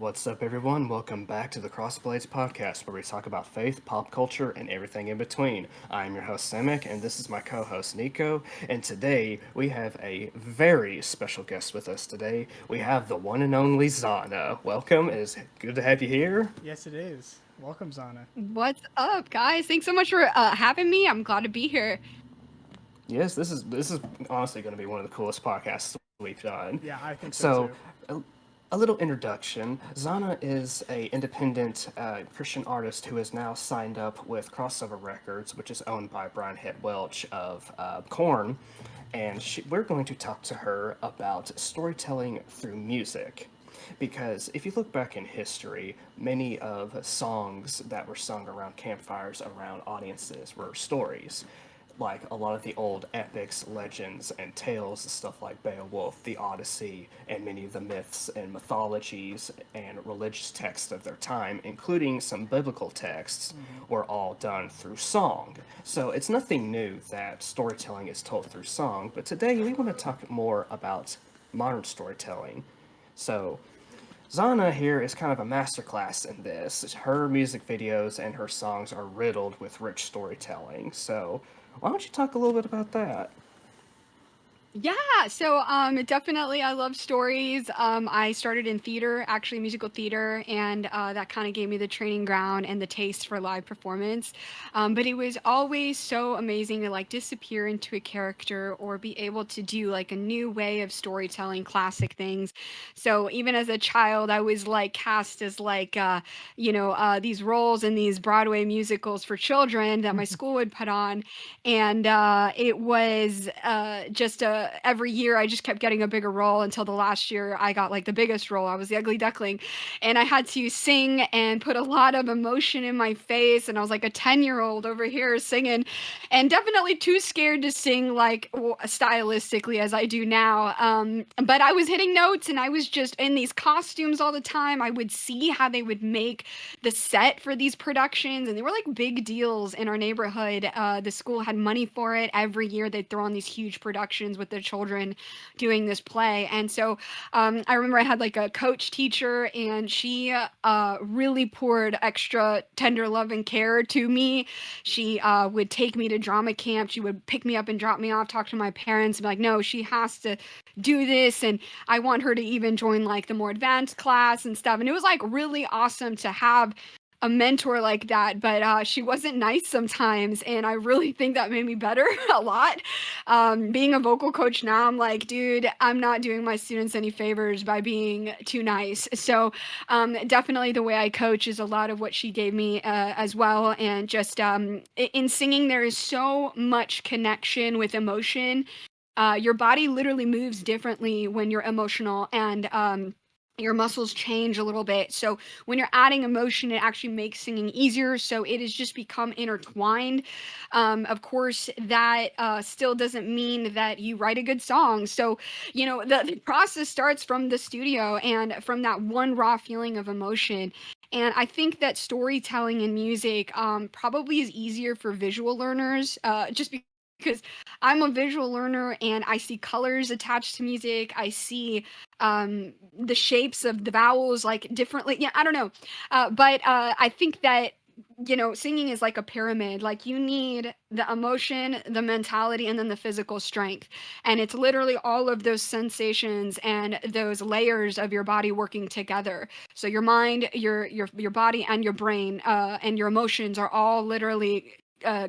What's up, everyone? Welcome back to the Crossblades podcast, where we talk about faith, pop culture, and everything in between. I'm your host, Semic, and this is my co host, Neeko. And today we have a very special guest with us today. We have the one and only Zahna. Welcome. It is good to have you here. Yes, it is. Welcome, Zana. What's up, guys? Thanks so much for having me. I'm glad to be here. Yes, this is honestly going to be one of the coolest podcasts we've done. Yeah, I think so So, too. a, a little introduction. Zana is a independent Christian artist who is now signed up with Crossover Records, which is owned by Brian Hitt Welch of Korn, and we're going to talk to her about storytelling through music. Because if you look back in history, many of songs that were sung around campfires around audiences were stories, like a lot of the old epics, legends, and tales, stuff like Beowulf, the Odyssey, and many of the myths and mythologies and religious texts of their time, including some biblical texts, Hmm. were all done through song. So it's nothing new that storytelling is told through song, but today we want to talk more about modern storytelling. So Zana here is kind of a masterclass in this. Her music videos and her songs are riddled with rich storytelling. So, why don't you talk a little bit about that? Yeah, so definitely I love stories. I started in theater, actually musical theater, and that kind of gave me the training ground and the taste for live performance. But it was always so amazing to like disappear into a character or be able to do like a new way of storytelling classic things. So even as a child, I was like cast as like these roles in these Broadway musicals for children that my school would put on, and it was just every year I just kept getting a bigger role until the last year I got like the biggest role. I was the ugly duckling, and I had to sing and put a lot of emotion in my face, and I was like a 10-year-old over here singing, and definitely too scared to sing like stylistically as I do now. But I was hitting notes, and I was just in these costumes all the time. I would see how they would make the set for these productions, and they were like big deals in our neighborhood. The school had money for it. Every year they'd throw on these huge productions with the children doing this play. And so I remember I had like a coach teacher, and she really poured extra tender love and care to me. She would take me to drama camp. She would pick me up and drop me off, talk to my parents, and be like, no, she has to do this. And I want her to even join like the more advanced class and stuff. And it was like really awesome to have a mentor like that, but she wasn't nice sometimes, and I really think that made me better a lot. Being a vocal coach now, I'm like, dude, I'm not doing my students any favors by being too nice. So definitely the way I coach is a lot of what she gave me as well. And just in singing, there is so much connection with emotion. Your body literally moves differently when you're emotional, and your muscles change a little bit. So when you're adding emotion, it actually makes singing easier. So it has just become intertwined. Of course, that still doesn't mean that you write a good song. So, the process starts from the studio and from that one raw feeling of emotion. And I think that storytelling in music probably is easier for visual learners, just because I'm a visual learner and I see colors attached to music. I see the shapes of the vowels like differently. Yeah, I don't know. But I think that singing is like a pyramid. Like you need the emotion, the mentality, and then the physical strength. And it's literally all of those sensations and those layers of your body working together. So your mind, your body, and your brain, and your emotions are all literally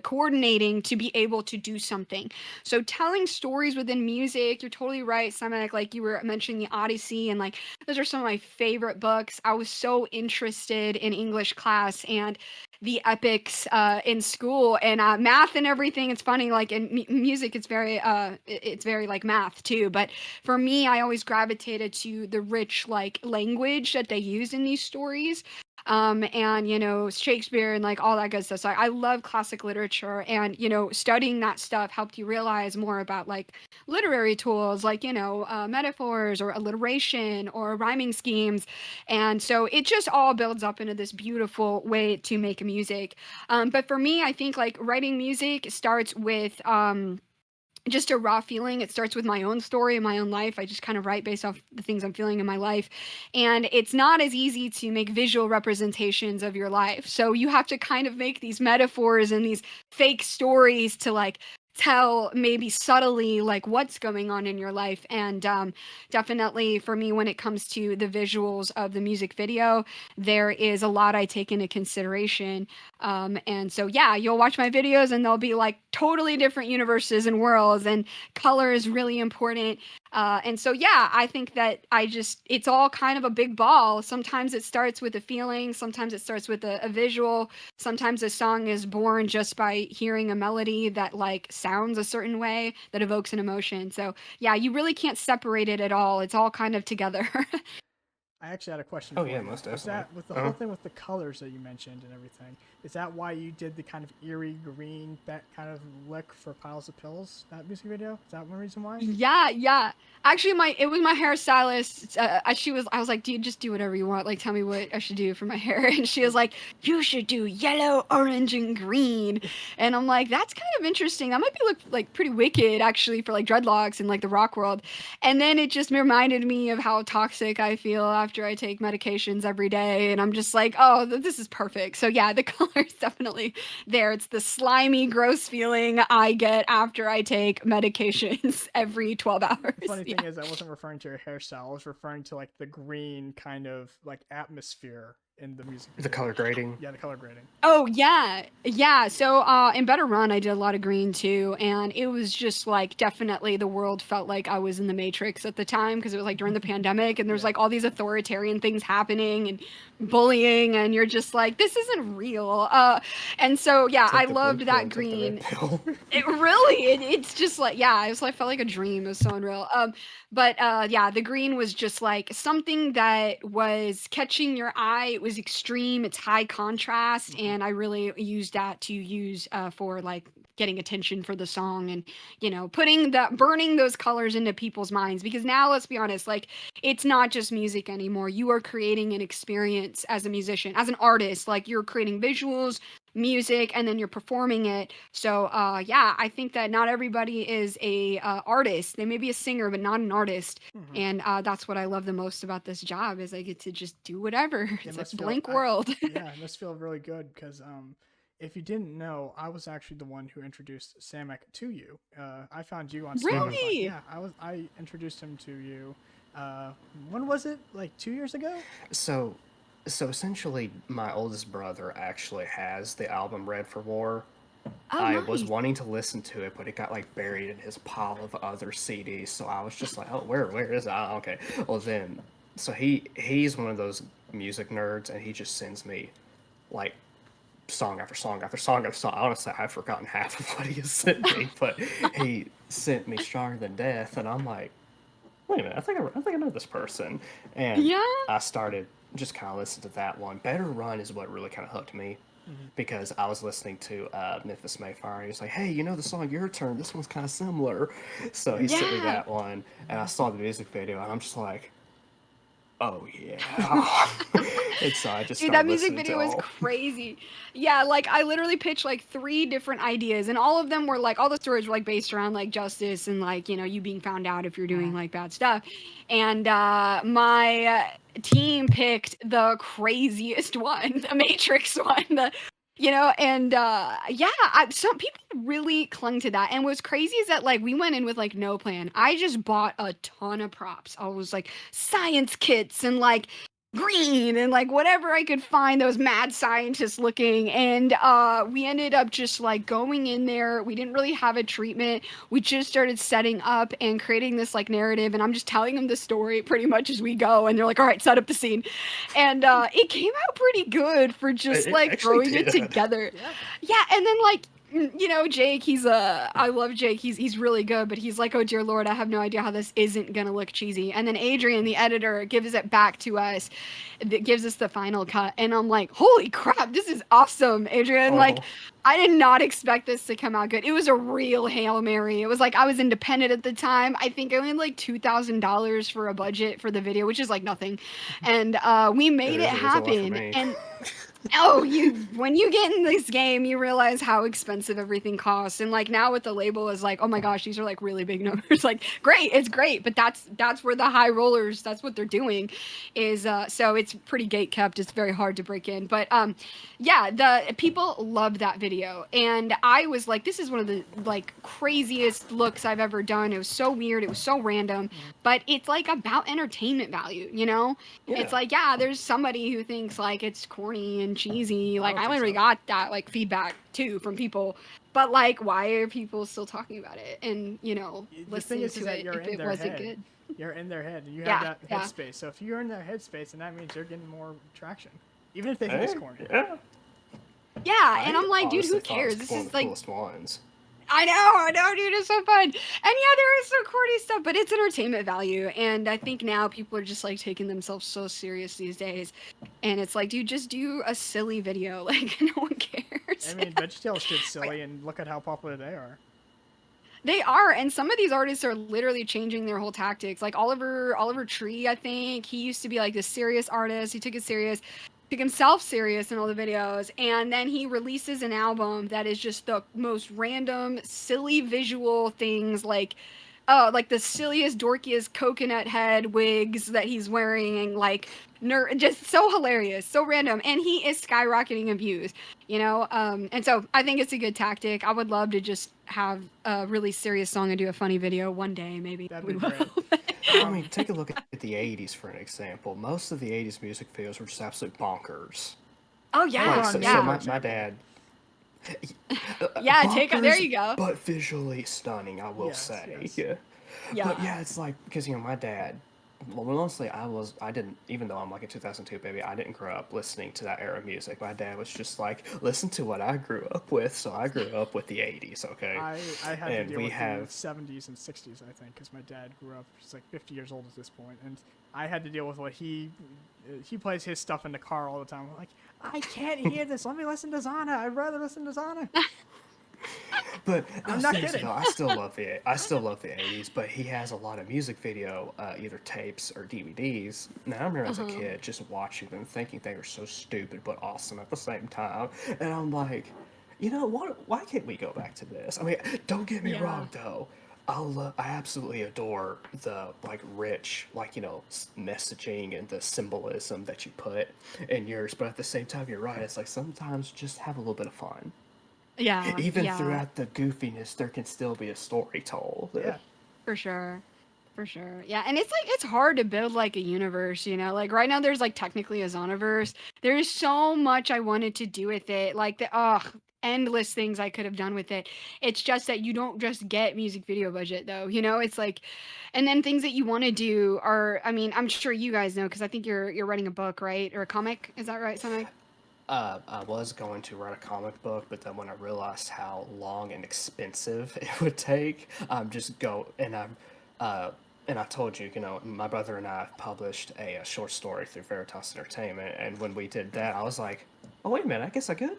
coordinating to be able to do something. So telling stories within music, you're totally right, Simon. Like you were mentioning the Odyssey, and like those are some of my favorite books. I was so interested in English class and the epics in school, and math and everything. It's funny, like in music, it's very like math too. But for me, I always gravitated to the rich like language that they use in these stories, and Shakespeare and like all that good stuff. So I love classic literature, and studying that stuff helped you realize more about like literary tools, like metaphors or alliteration or rhyming schemes. And so it just all builds up into this beautiful way to make music. But for me, I think like writing music starts with just a raw feeling. It starts with my own story in my own life. I just kind of write based off the things I'm feeling in my life. And it's not as easy to make visual representations of your life. So you have to kind of make these metaphors and these fake stories to like tell maybe subtly like what's going on in your life. And definitely for me, when it comes to the visuals of the music video, there is a lot I take into consideration. And so, yeah, you'll watch my videos and they'll be like totally different universes and worlds, and color is really important. And so, yeah, I think that it's all kind of a big ball. Sometimes it starts with a feeling, sometimes it starts with a visual, sometimes a song is born just by hearing a melody that like sounds a certain way that evokes an emotion. So, yeah, you really can't separate it at all. It's all kind of together. I actually had a question Oh for yeah, you. most Is definitely. that with the whole thing with the colors that you mentioned and everything? Is that why you did the kind of eerie green, that kind of look for Piles of Pills? That music video? Is that one reason why? Yeah, yeah. Actually, it was my hairstylist. I was like, dude, just do whatever you want. Like, tell me what I should do for my hair. And she was like, you should do yellow, orange, and green. And I'm like, that's kind of interesting. That might be look like pretty wicked actually for like dreadlocks and like the rock world. And then it just reminded me of how toxic I feel after I take medications every day. And I'm just like, oh, this is perfect. So yeah, the color is definitely there. It's the slimy, gross feeling I get after I take medications every 12 hours. The funny thing Yeah. is, I wasn't referring to your hairstyle. I was referring to like the green kind of like atmosphere in the music The video. color grading. Yeah, the color grading. Oh yeah, yeah. So in Better Run, I did a lot of green too, and it was just like definitely the world felt like I was in the Matrix at the time because it was like during the pandemic, and there's Yeah. like all these authoritarian things happening and bullying, and you're just like, this isn't real. And so yeah, I Take the blue loved pill that and take the red green. pill. It's just like, yeah, I felt like a dream. It was so unreal. But yeah, the green was just like something that was catching your eye. It was extreme. It's high contrast, Mm-hmm. and I really used that to use for like getting attention for the song, and burning those colors into people's minds, because now let's be honest, like it's not just music anymore. You are creating an experience as a musician, as an artist. Like you're creating visuals, music, and then you're performing it. So yeah, I think that not everybody is a artist. They may be a singer but not an artist. Mm-hmm. And that's what I love the most about this job, is I get to just do whatever. It It's a must feel blank world. yeah, it must feel really good because if you didn't know, I was actually the one who introduced Samek to you. I found you on Spotify. Really? Yeah, I introduced him to you. When was it? Like 2 years ago? So, so essentially, my oldest brother actually has the album Red for War. Oh, I was nice. wanting to listen to it, but it got like buried in his pile of other CDs. So I was just like, "Oh, where is it? Oh, okay." Well, then, so he's one of those music nerds, and he just sends me like song after song after song after song. Honestly, I've forgotten half of what he has sent me, but he sent me "Stronger Than Death," and I'm like, "Wait a minute, I think I know this person," and Yeah. I started just kind of listening to that one. Better Run is what really kind of hooked me Mm-hmm. because I was listening to Memphis Mayfire. And he was like, "Hey, you know the song Your Turn? This one's kind of similar." So he sent me Yeah. that one, and I saw the music video, and I'm just like, "Oh yeah!" And so I just Dude, that started music listening to video was all. crazy. Yeah, like I literally pitched like three different ideas, and all of them were like, all the stories were like based around like justice and like, you being found out if you're doing like bad stuff. And my team picked the craziest one, the Matrix one, and yeah, some people really clung to that. And what's crazy is that like we went in with like no plan. I just bought a ton of props. I was like science kits and like green and like whatever I could find that was mad scientist looking. And we ended up just like going in there. We didn't really have a treatment. We just started setting up and creating this like narrative, and I'm just telling them the story pretty much as we go, and they're like, all right, set up the scene. And it came out pretty good for just It like actually throwing it did. together. Yeah. Yeah, and then like Jake, I love Jake. He's really good, but he's like, oh dear Lord, I have no idea how this isn't gonna look cheesy. And then Adrian, the editor, gives it back to us, that gives us the final cut, and I'm like, holy crap, this is awesome, Adrian. Like, Oh, I did not expect this to come out good. It was a real Hail Mary. It was like I was independent at the time. I think I only had like $2,000 for a budget for the video, which is like nothing, and we it made it is a lot for happen. me. And Oh, you when you get in this game, you realize how expensive everything costs. And like now with the label is like, oh my gosh, these are like really big numbers. Like great, it's great, but that's where the high rollers, that's what they're doing is so it's pretty gate kept. It's very hard to break in. But yeah, the people loved that video. And I was like, this is one of the like craziest looks I've ever done. It was so weird, it was so random, but it's like about entertainment value, you know? It's Yeah. like, yeah, there's somebody who thinks like it's corny and cheesy. Like don't I think literally so. got that like feedback too from people. But like, why are people still talking about it and The thing listening is to that it you're if in it their wasn't head. good? You're in their head, and you have Yeah, that yeah, headspace. So if you're in their headspace, then that means you're getting more traction, even if they think it's Hey, corny. yeah. yeah. And I I'm like, dude, honestly who thought it was cares? This one of is the like, coolest ones. I know, dude, it's so fun. And yeah, there is some corny stuff, but it's entertainment value. And I think now people are just like taking themselves so serious these days. And it's like, dude, just do a silly video. Like, no one cares. I mean, VeggieTales did But silly, and look at how popular they are. they are, and some of these artists are literally changing their whole tactics. Like Oliver Tree, I think he used to be like this serious artist. He took it serious, took himself serious in all the videos, and then he releases an album that is just the most random, silly visual things, like like the silliest, dorkiest coconut head wigs that he's wearing, like just so hilarious, so random, and he is skyrocketing in views, and so I think it's a good tactic. I would love to just have a really serious song and do a funny video one day, maybe That'd we be will. great. I mean, take a look at the 80s for an example. Most of the 80s music videos were just absolute bonkers. Oh Like, yeah, Pokemon so Go, for yeah, my example. dad, yeah. There bonkers, you go. but visually stunning, I will Yes, say. yes. Yeah. But Yeah. yeah, it's like, because, my dad, well, honestly, I didn't, even though I'm like a 2002 baby, I didn't grow up listening to that era of music. My dad was just like, listen to what I grew up with. So I grew up with the 80s, okay? I had to And deal we with the have, 70s and 60s, I think, because my dad grew up. He's like 50 years old at this point, and I had to deal with what he plays his stuff in the car all the time. I'm like, I can't hear this. Let me listen to Zahna. I'd rather listen to Zahna. but no, I'm not seriously kidding. though, I still love the 80s. But he has a lot of music video, either tapes or DVDs. Now I remember as a Uh-huh. kid just watching them, thinking they were so stupid but awesome at the same time. And I'm like, what? Why can't we go back to this? I mean, don't get me Yeah. wrong though. I absolutely adore the like rich, like messaging and the symbolism that you put in yours. But at the same time, you're right. It's like sometimes just have a little bit of fun. Yeah. Even Yeah. throughout the goofiness, there can still be a story told. Yeah. For sure. For sure. Yeah. And it's like, it's hard to build like a universe, Like right now there's like technically a Zonoverse. There's so much I wanted to do with it. Like endless things I could have done with it. It's just that you don't just get music video budget though, It's like, and then things that you want to do are, I mean, I'm sure you guys know because I think you're writing a book, right? Or a comic. Is that right, Sonic? I was going to write a comic book, but then when I realized how long and expensive it would take, I'm just go and I told you, my brother and I published a short story through Veritas Entertainment, and when we did that, I was like, oh wait a minute,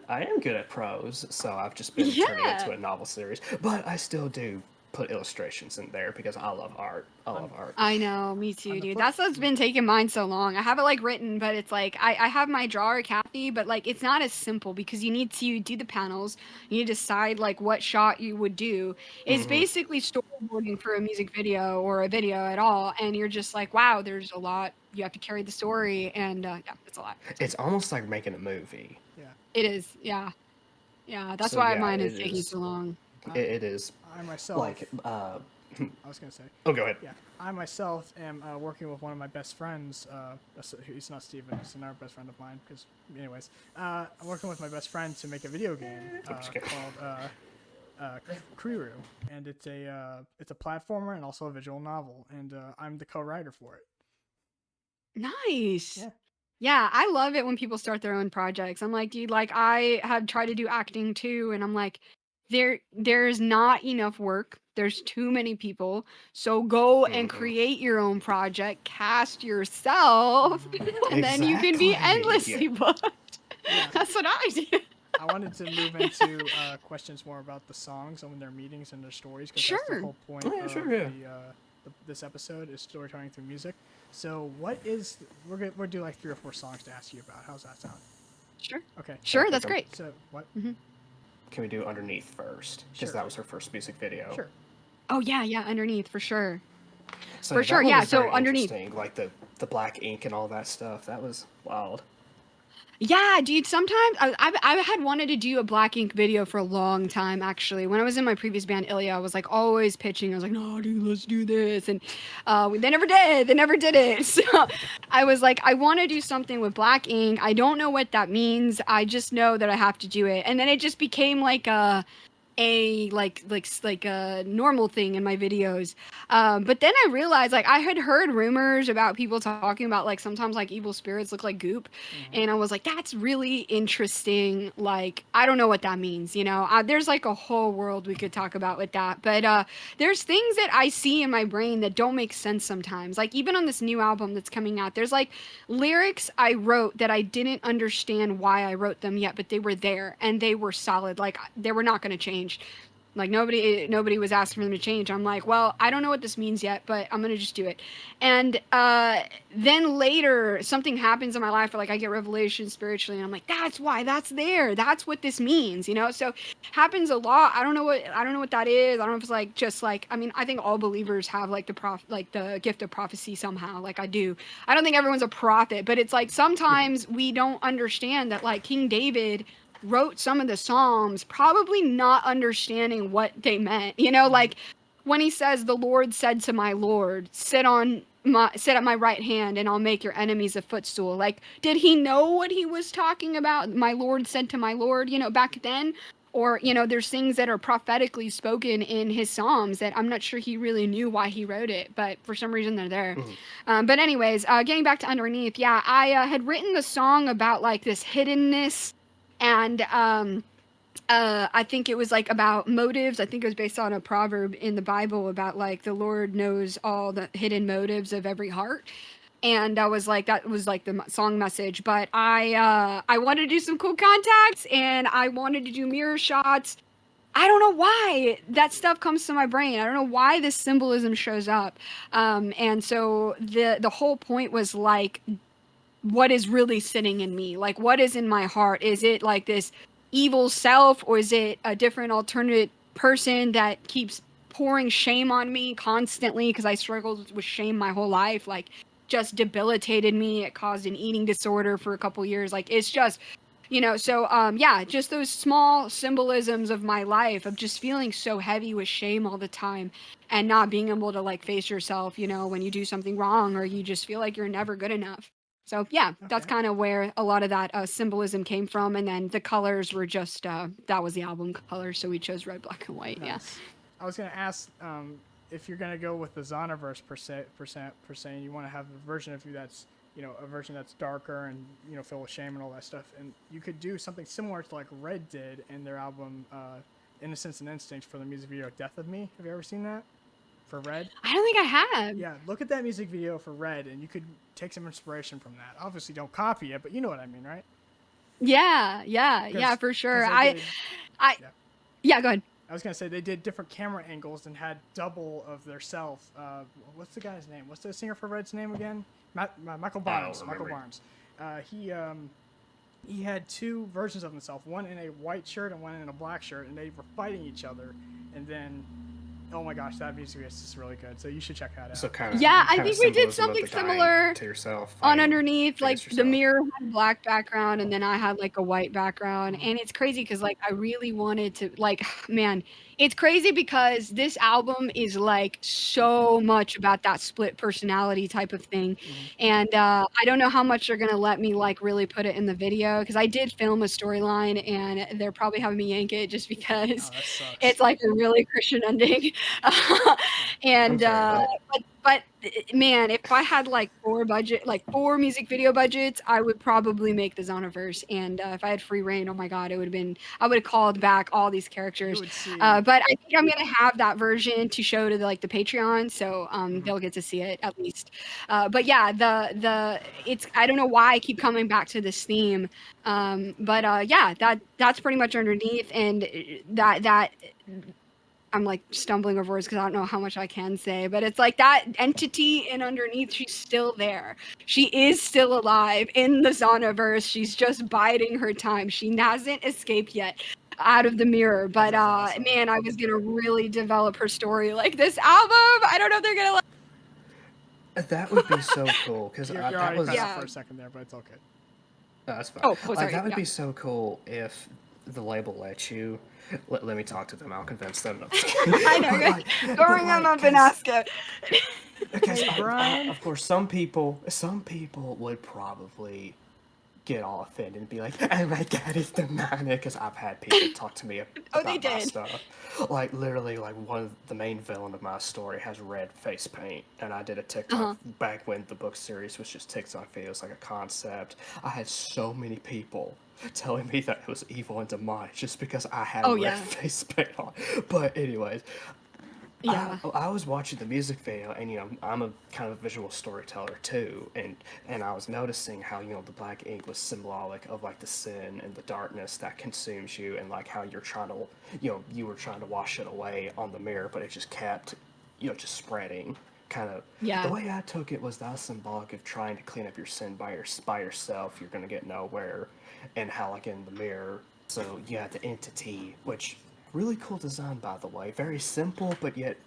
I am good at prose, so I've just been turning it Yeah. into a novel series, but I still do put illustrations in there because I love art. I love art. I know, me On too, the dude. flip, That's what's been taking mine so long. I have it like written, but it's like I have my drawer Kathy, but like it's not as simple because you need to do the panels. You need to decide like what shot you would do. It's Hmm. basically storyboarding for a music video or a video at all, and you're just like, wow, there's a lot. You have to carry the story, and yeah, it's a lot. So It's almost like making a movie. yeah. it is, yeah, yeah. That's So why yeah, mine it is taking is. so long. It is I myself, like I was gonna say, oh, go ahead. yeah, I myself am working with one of my best friends. He's not Steven, he's another best friend of mine. Because, anyways, I'm working with my best friend to make a video game I'm just kidding. called Kriru, and it's a platformer and also a visual novel, and I'm the co-writer for it. Nice. Yeah. Yeah, I love it when people start their own projects. I'm like, dude, like I have tried to do acting too, and I'm like, there's not enough work. There's too many people. So go and Hmm. create your own project, cast yourself, and then you can be Exactly. Yeah. endlessly booked. Yeah. That's what I do. I wanted to move into questions more about the songs and their meetings and their stories, because that's the Sure. whole point Oh, yeah, of sure, yeah. this episode is storytelling through music. So, what is we're gonna do like 3 or 4 songs to ask you about? How's that sound? Sure. Okay. Sure, pick that's 'em. great. So what? Can we do Underneath first? Because Sure. that was her first music video. Sure. Oh yeah, yeah, underneath for sure. So For yeah, sure. that one Yeah, was so very underneath. interesting. Like the black ink and all that stuff. That was wild. Yeah, dude, sometimes I had wanted to do a black ink video for a long time, actually. When I was in my previous band, Ilya, I was like always pitching. I was like, no, dude, let's do this. And they never did. They never did it. So I was like, I want to do something with black ink. I don't know what that means. I just know that I have to do it. And then it just became like a like a normal thing in my videos, but then I realized like I had heard rumors about people talking about like sometimes like evil spirits look like goop, and I was like, that's really interesting. Like I don't know what that means, you know. There's like a whole world we could talk about with that, but there's things that I see in my brain that don't make sense sometimes. Like even on this new album that's coming out, there's like lyrics I wrote that I didn't understand why I wrote them yet, but they were there and they were solid. Like they were not going to change. Like nobody was asking for them to change. I'm like, well, I don't know what this means yet, but I'm gonna just do it. And then later something happens in my life where like I get revelation spiritually, and I'm like, that's why that's there. That's what this means, you know. So happens a lot. I don't know what that is. I don't know if it's like just like, I mean, I think all believers have like the gift of prophecy somehow. Like I do. I don't think everyone's a prophet, but it's like sometimes we don't understand that like King David wrote some of the psalms probably not understanding what they meant, you know, like when he says the Lord said to my Lord, sit at my right hand and I'll make your enemies a footstool. Like did he know what he was talking about? My Lord said to my Lord, you know, back then. Or you know, there's things that are prophetically spoken in his psalms that I'm not sure he really knew why he wrote it, but for some reason they're there. But anyways, getting back to Underneath, yeah, I had written the song about like this hiddenness, and I think it was like about motives. I think it was based on a proverb in the Bible about like the Lord knows all the hidden motives of every heart. And I was like, that was like the song message. But I wanted to do some cool contacts, and I wanted to do mirror shots. I don't know why that stuff comes to my brain. I don't know why this symbolism shows up. And so the whole point was like, what is really sitting in me? Like, what is in my heart? Is it like this evil self, or is it a different alternate person that keeps pouring shame on me constantly? Because I struggled with shame my whole life, like just debilitated me. It caused an eating disorder for a couple years. Like it's just, you know, so yeah, just those small symbolisms of my life of just feeling so heavy with shame all the time and not being able to like face yourself, you know, when you do something wrong or you just feel like you're never good enough. So yeah, that's Okay. kind of where a lot of that symbolism came from, and then the colors were just that was the album color, so we chose red, black, and white. Yeah. Nice. I was gonna ask if you're gonna go with the Zahnaverse per se, and you want to have a version of you that's, you know, a version that's darker and, you know, filled with shame and all that stuff, and you could do something similar to like Red did in their album Innocence and Instinct for the music video Death of Me. Have you ever seen that? For Red? I don't think I have. Yeah, look at that music video for Red, and you could take some inspiration from that. Obviously, don't copy it, but you know what I mean, right? Yeah, yeah, yeah, for sure. I Yeah. yeah, go ahead. I was gonna say they did different camera angles and had double of their self. What's the guy's name? What's the singer for Red's name again? Michael Barnes. Michael Barnes. He had two versions of himself, one in a white shirt and one in a black shirt, and they were fighting each other. And then, oh my gosh, that music is just really good. So you should check that out. So kind of Yeah, I think we did something similar to yourself on Underneath. Like yourself. the mirror had a black background, and then I had like a white background. And it's crazy because like I really wanted to like, man, it's crazy because this album is like so much about that split personality type of thing. And I don't know how much they're gonna let me like really put it in the video, because I did film a storyline and they're probably having me yank it just because it's like a really Christian ending. And but man, if I had like four music video budgets, I would probably make the Zonaverse. And if I had free reign, oh my god, I would have called back all these characters. But I think I'm gonna have that version to show to the Patreon, so they'll get to see it at least. But yeah, it's, I don't know why I keep coming back to this theme, but yeah, that's pretty much Underneath, and that I'm like stumbling over words because I don't know how much I can say, but it's like that entity and underneath, she's still there. She is still alive in the Zahnaverse. She's just biding her time. She hasn't escaped yet out of the mirror. But awesome. man, I was gonna really develop her story like this album. I don't know if they're gonna like. That would be so cool because You're that already was. cut Yeah. off for a second there, but it's okay. That's fine. Oh, sorry. That would Yeah. be so cool if the label let you. Let me talk to them. I'll convince them. No, I know. Go ring them up and ask it. Because Hey, Brian. of course, some people would probably get all offended and be like, "Oh my god, it's demonic!" Because I've had people talk to me about they my did. stuff. Like literally, like one of the main villain of my story has red face paint, and I did a TikTok back when the book series was just TikTok videos, like a concept. I had so many people telling me that it was evil and demonic just because I had Oh, red yeah. face paint on. But anyways, Yeah. I was watching the music video, and I'm a kind of visual storyteller too, and I was noticing how the black ink was symbolic of like the sin and the darkness that consumes you, and like how you're trying to you were trying to wash it away on the mirror, but it just kept just spreading. Kind of Yeah. the way I took it was that symbolic of trying to clean up your sin by yourself. You're gonna get nowhere, and how like in the mirror, so you have the entity, which really cool design, by the way. Very simple, but yet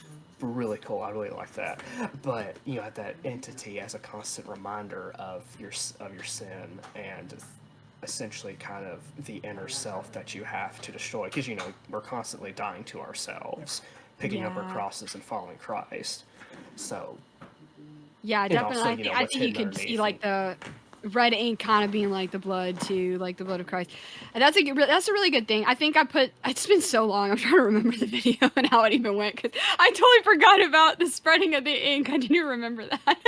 really cool. I really like that. But you have that entity as a constant reminder of your sin, and essentially kind of the inner self that you have to destroy. Because we're constantly dying to ourselves, picking up our Yeah. crosses and following Christ. So Yeah, and definitely. also, I what's think you hidden could see underneath. like the red ink kind of being like the blood too, like the blood of Christ. And that's a really good thing. I think it's been so long. I'm trying to remember the video and how it even went because I totally forgot about the spreading of the ink. I didn't even remember that.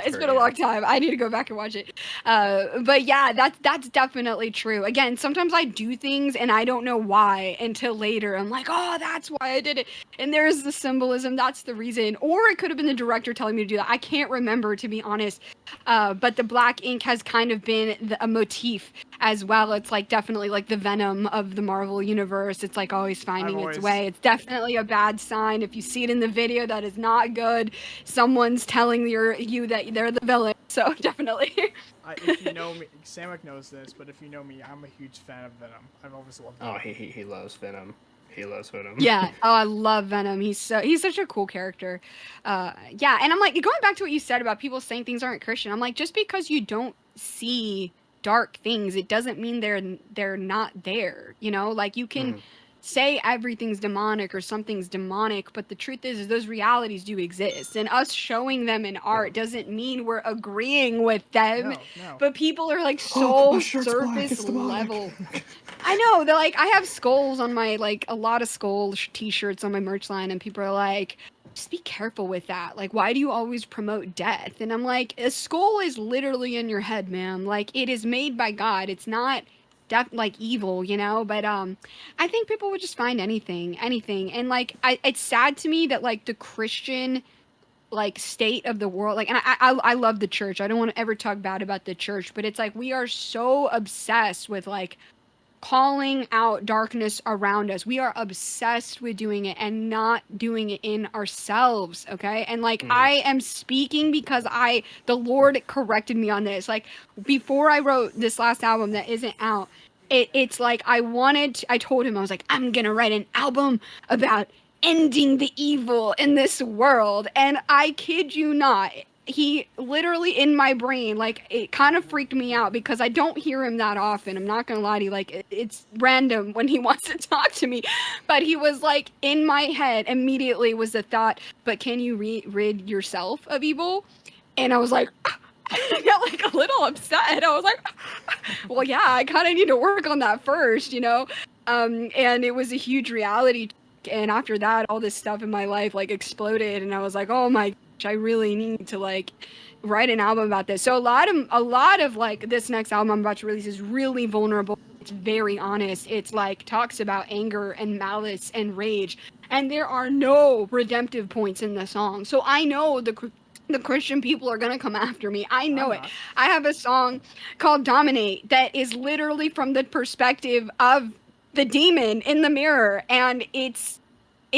It's been a long time. I need to go back and watch it. But yeah, that's definitely true. Again, sometimes I do things and I don't know why until later. I'm like, oh, that's why I did it. And there's the symbolism. That's the reason. Or it could have been the director telling me to do that. I can't remember, to be honest. But the black ink has kind of been a motif as well. It's like definitely like the venom of the Marvel universe. It's like always finding its way. It's definitely a bad sign. If you see it in the video, that is not good. Someone's telling you that they're the villain. So definitely. If you know me, Samek knows this, but if you know me, I'm a huge fan of Venom. I've always loved Venom. Oh, he loves Venom. He loves Venom. Yeah. Oh, I love Venom. He's such a cool character. Yeah. And I'm like, going back to what you said about people saying things aren't Christian. I'm like, just because you don't see dark things, it doesn't mean they're not there. Like you can say everything's demonic or something's demonic, but the truth is those realities do exist, and us showing them in art doesn't mean we're agreeing with them. No. But people are like Oh, my so shirt's black, surface it's demonic. level. I know, they're like, I have skulls on my, like, a lot of skull t-shirts on my merch line, and people are like, just be careful with that. Like, why do you always promote death? And I'm like, a skull is literally in your head, man. Like, it is made by God. It's not like evil, but I think people would just find anything. And like, it's sad to me that like the Christian like state of the world, like, and I love the church. I don't want to ever talk bad about the church, but it's like we are so obsessed with like calling out darkness around us. We are obsessed with doing it and not doing it in ourselves, okay? And like I am speaking because the Lord corrected me on this. Like before I wrote this last album that isn't out, it's like I told him, I was like, I'm gonna write an album about ending the evil in this world. And I kid you not, he literally in my brain, like it kind of freaked me out because I don't hear him that often. I'm not gonna lie to you, like it's random when he wants to talk to me, but he was like in my head immediately was the thought, but can you rid yourself of evil? And I was like, I got like a little upset. I was like, well, yeah, I kind of need to work on that first, and it was a huge reality. And after that, all this stuff in my life like exploded, and I was like, oh my gosh, I really need to like write an album about this. So a lot of like this next album I'm about to release is really vulnerable. It's very honest. It's like talks about anger and malice and rage, and there are no redemptive points in the song. So I know the Christian people are gonna come after me. I know it. I have a song called Dominate that is literally from the perspective of the demon in the mirror, and it's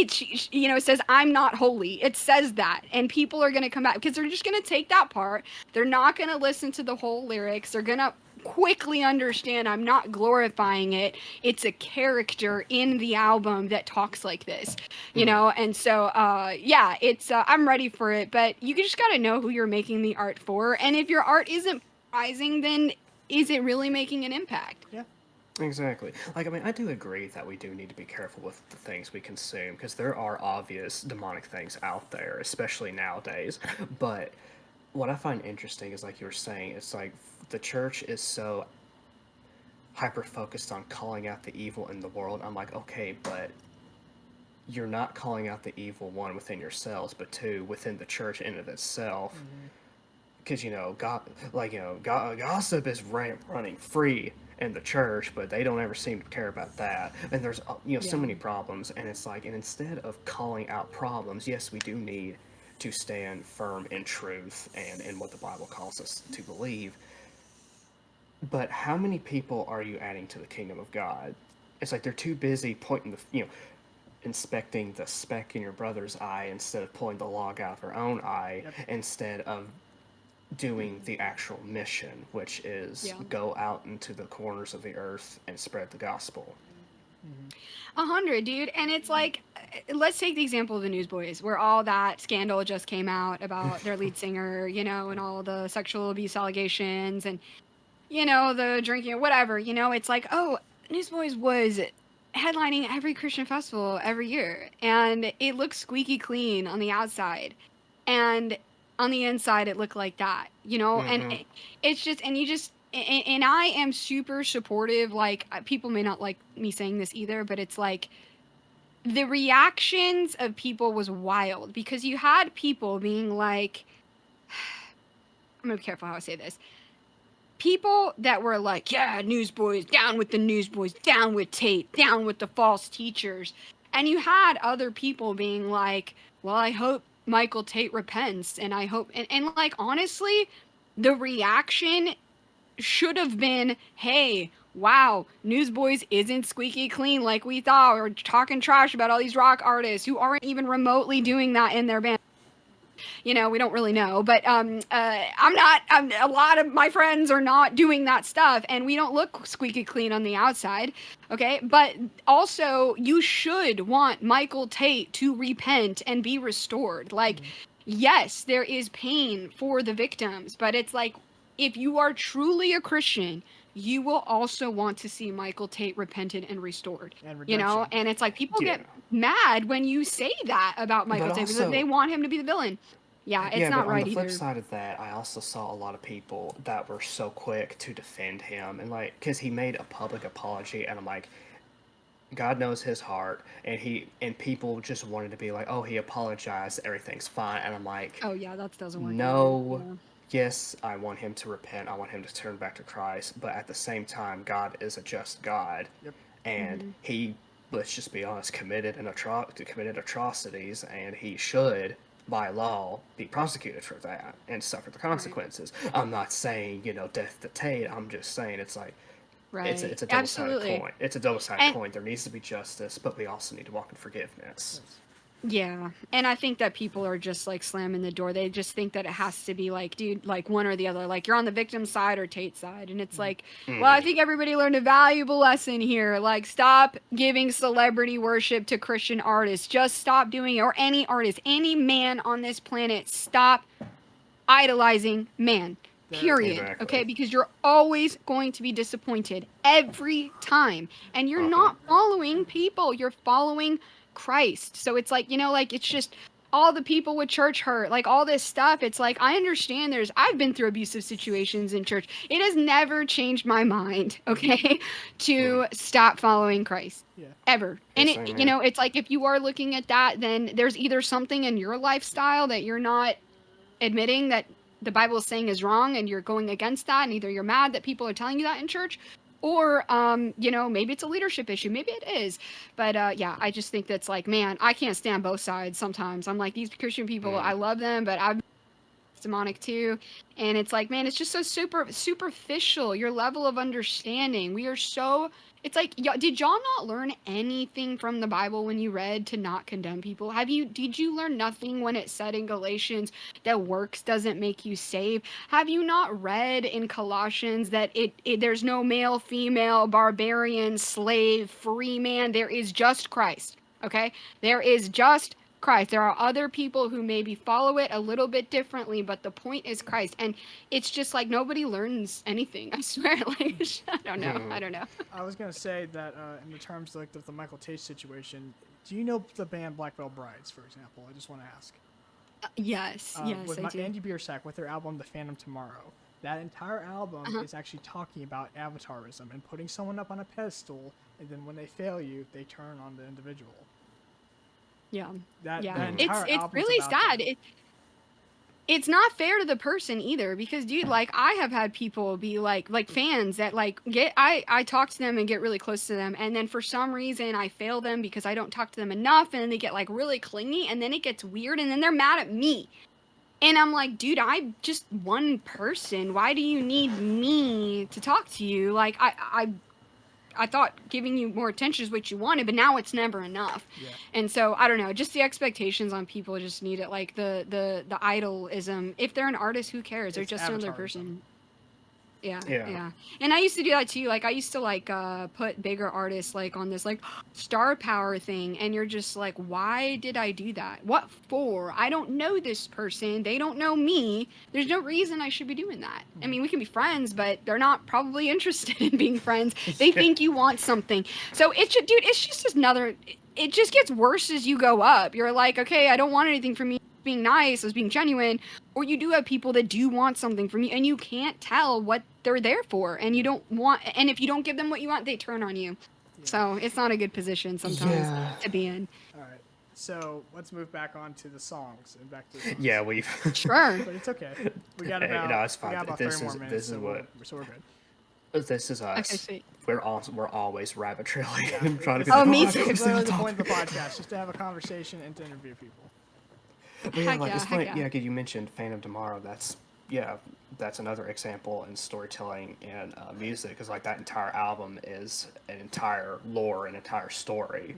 it says I'm not holy. It says that, and people are going to come back because they're just going to take that part. They're not going to listen to the whole lyrics. They're going to quickly understand I'm not glorifying it. It's a character in the album that talks like this, and so yeah, it's I'm ready for it, but you just got to know who you're making the art for, and if your art isn't rising, then is it really making an impact? Yeah. Exactly. Like, I mean, I do agree that we do need to be careful with the things we consume because there are obvious demonic things out there, especially nowadays. But what I find interesting is, like you were saying, it's like the church is so hyper focused on calling out the evil in the world. I'm like, okay, but you're not calling out the evil, one, within yourselves, but two, within the church in of itself. Because gossip is running free in the church, but they don't ever seem to care about that. And there's so many problems, and it's like, and instead of calling out problems, yes, we do need to stand firm in truth and in what the Bible calls us to believe. But how many people are you adding to the kingdom of God? It's like they're too busy pointing inspecting the speck in your brother's eye instead of pulling the log out of their own eye, instead of doing the actual mission, which is go out into the corners of the earth and spread the gospel. 100, dude. And it's like, let's take the example of the Newsboys, where all that scandal just came out about their lead singer, and all the sexual abuse allegations and, the drinking or whatever, it's like, oh, Newsboys was headlining every Christian festival every year, and it looks squeaky clean on the outside. And on the inside, it looked like that, and it's just, and you just, and I am super supportive. Like, people may not like me saying this either, but it's like the reactions of people was wild because you had people being like, I'm gonna be careful how I say this. People that were like, yeah, Newsboys, down with the Newsboys, down with Tate, down with the false teachers. And you had other people being like, well, I hope Michael Tate repents. And I hope, and like, honestly, the reaction should have been, hey, wow, Newsboys isn't squeaky clean like we thought. We're talking trash about all these rock artists who aren't even remotely doing that in their band. We don't really know, but a lot of my friends are not doing that stuff, and we don't look squeaky clean on the outside, okay? But also, you should want Michael Tate to repent and be restored. Like, yes, there is pain for the victims, but it's like, if you are truly a Christian, you will also want to see Michael Tate repented and restored, and it's like, people get mad when you say that about Michael Tate because they want him to be the villain. Yeah, it's not right either. On the flip side of that, I also saw a lot of people that were so quick to defend him, and like, because he made a public apology, and I'm like, God knows his heart, and people just wanted to be like, oh, he apologized, everything's fine, and I'm like, oh yeah, that doesn't work. No, yes, I want him to repent, I want him to turn back to Christ, but at the same time, God is a just God, and he, let's just be honest, committed atrocities, and he should, by law, be prosecuted for that and suffer the consequences. I'm not saying, death to Tate. I'm just saying it's like, it's a double-sided coin. It's a double-sided coin. There needs to be justice, but we also need to walk in forgiveness. Yeah, and I think that people are just like slamming the door. They just think that it has to be like, dude, like one or the other. Like, you're on the victim's side or Tate's side. And it's like, well, I think everybody learned a valuable lesson here. Like, stop giving celebrity worship to Christian artists. Just stop doing it. Or any artist, any man on this planet, stop idolizing man. Period. Exactly. Okay, because you're always going to be disappointed every time. And you're not following people. You're following Christ. So it's like, like, it's just all the people with church hurt, like all this stuff. It's like, I understand I've been through abusive situations in church. It has never changed my mind, okay, to stop following Christ. Ever. And it's like, if you are looking at that, then there's either something in your lifestyle that you're not admitting that the Bible is saying is wrong, and you're going against that, and either you're mad that people are telling you that in church, or, maybe it's a leadership issue. Maybe it is. But, I just think that's like, man, I can't stand both sides sometimes. I'm like, these Christian people, I love them, but I've demonic too. And it's like, man, it's just so superficial. Your level of understanding. We are so. It's like, did y'all not learn anything from the Bible when you read to not condemn people? Did you learn nothing when it said in Galatians that works doesn't make you saved? Have you not read in Colossians that there's no male, female, barbarian, slave, free man? There is just Christ. Okay? There is just Christ. There are other people who maybe follow it a little bit differently, but the point is Christ. And it's just like nobody learns anything. I swear. Like, I don't know. I don't know. I was gonna say that in the terms like the Michael Tate situation, do you know the band Black Veil Brides, for example? I just want to ask. Yes, With I do. Andy Biersack, with their album The Phantom Tomorrow, that entire album is actually talking about avatarism and putting someone up on a pedestal, and then when they fail you, they turn on the individual. Yeah. That It's album's really about sad. that. It's not fair to the person either, because dude, like, I have had people be like fans that like I talk to them and get really close to them, and then for some reason I fail them because I don't talk to them enough, and then they get like really clingy, and then it gets weird, and then they're mad at me. And I'm like, dude, I'm just one person. Why do you need me to talk to you? Like, I thought giving you more attention is what you wanted, but now it's never enough. Yeah. And so I don't know, just the expectations on people just need it. Like the idolism. If they're an artist, who cares? They're It's just another avatarism. person. Yeah, Yeah. yeah. And I used to do that too. Like I used to like put bigger artists like on this like star power thing, and you're just like, why did I do that? What for? I don't know this person. They don't know me. There's no reason I should be doing that. I mean, we can be friends, but they're not probably interested in being friends. They think you want something. So it's just, dude, it's just another. It just gets worse as you go up. You're like, okay, I don't want anything from you. Being nice, as being genuine, or you do have people that do want something from you, and you can't tell what they're there for, and you don't want, and if you don't give them what you want, they turn on you. Yeah. So it's not a good position sometimes to be in. All right. So let's move back on to the songs and back to the songs. Yeah, we've. Sure. But it's okay. We got Hey, about, no, it's we fine. got about This 30 more is- minutes, this is so what- we're good. This is us. Okay, sweet. We're always rabbit trailing Yeah. and trying to. Oh, figure me out too. what It's to literally the talk point of the podcast, just to have a conversation and to interview people. But yeah, Heck like yeah, it's heck funny. yeah. Yeah, 'cause you mentioned Phantom Tomorrow. That's another example in storytelling and music. Because like that entire album is an entire lore, an entire story.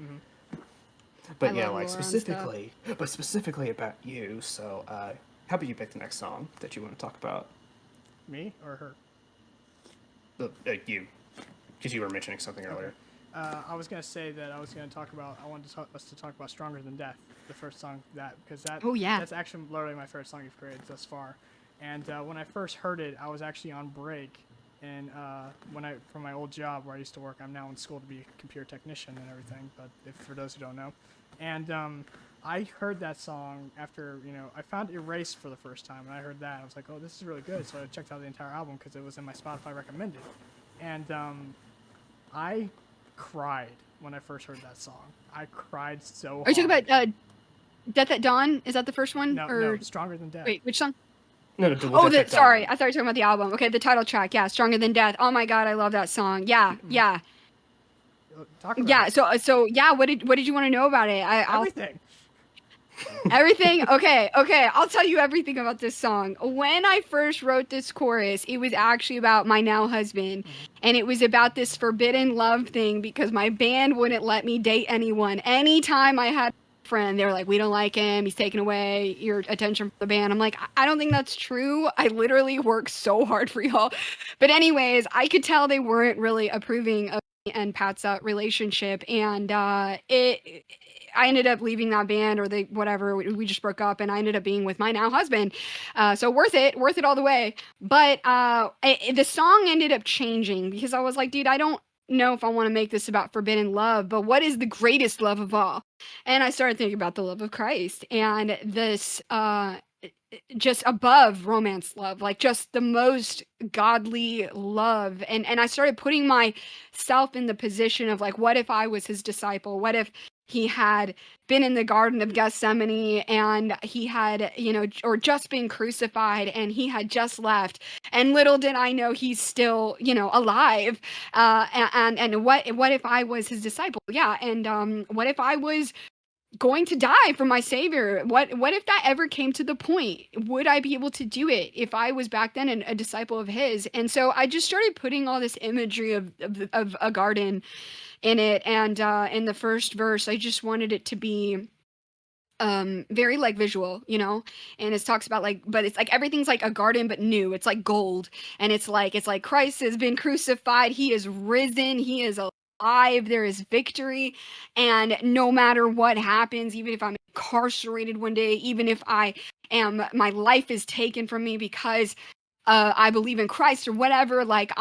But I yeah, love like lore on stuff. specifically about you. So, how about you pick the next song that you want to talk about? Me or her? You, because you were mentioning something earlier. I was gonna say that I wanted us to talk about "Stronger Than Death," the first song because Oh, yeah. that's actually literally my favorite song you've created thus far. And when I first heard it, I was actually on break, and from my old job where I used to work, I'm now in school to be a computer technician and everything. But for those who don't know, and I heard that song after I found "Erased" for the first time, and I heard that I was like, oh, this is really good. So I checked out the entire album because it was in my Spotify recommended, and I cried when I first heard that song. I cried so hard. Are you talking about Death at Dawn? Is that the first one? No, or "Stronger Than Death." wait, which song? No, Oh, sorry. I thought you were talking about the album. Okay, the title track. Yeah, Stronger Than Death. Oh my God, I love that song. Yeah, yeah, Talk about yeah. it. So yeah. What did you want to know about it? I'll Everything. Everything? Okay. I'll tell you everything about this song. When I first wrote this chorus, it was actually about my now husband. And it was about this forbidden love thing because my band wouldn't let me date anyone. Anytime I had a friend, they were like, we don't like him. He's taking away your attention from the band. I'm like, I don't think that's true. I literally work so hard for y'all. But anyways, I could tell they weren't really approving of me and Pat's relationship. And I ended up leaving that band, or whatever. We just broke up, and I ended up being with my now husband. So worth it all the way. But the song ended up changing because I was like, dude, I don't know if I want to make this about forbidden love, but what is the greatest love of all? And I started thinking about the love of Christ and this just above romance love, like just the most godly love. And I started putting myself in the position of like, what if I was his disciple? What if he had been in the Garden of Gethsemane and he had, or just been crucified and he had just left. And little did I know he's still, alive. And what if I was his disciple? Yeah. And what if I was going to die for my savior. What if that ever came to the point? Would I be able to do it if I was back then a disciple of his? And so I just started putting all this imagery of a garden in it. And in the first verse, I just wanted it to be very like visual, and it talks about like, but it's like everything's like a garden but new. It's like gold, and it's like Christ has been crucified, he is risen, he is alive, there is victory. And no matter what happens, even if I'm incarcerated one day, even if my life is taken from me because I believe in Christ or whatever, like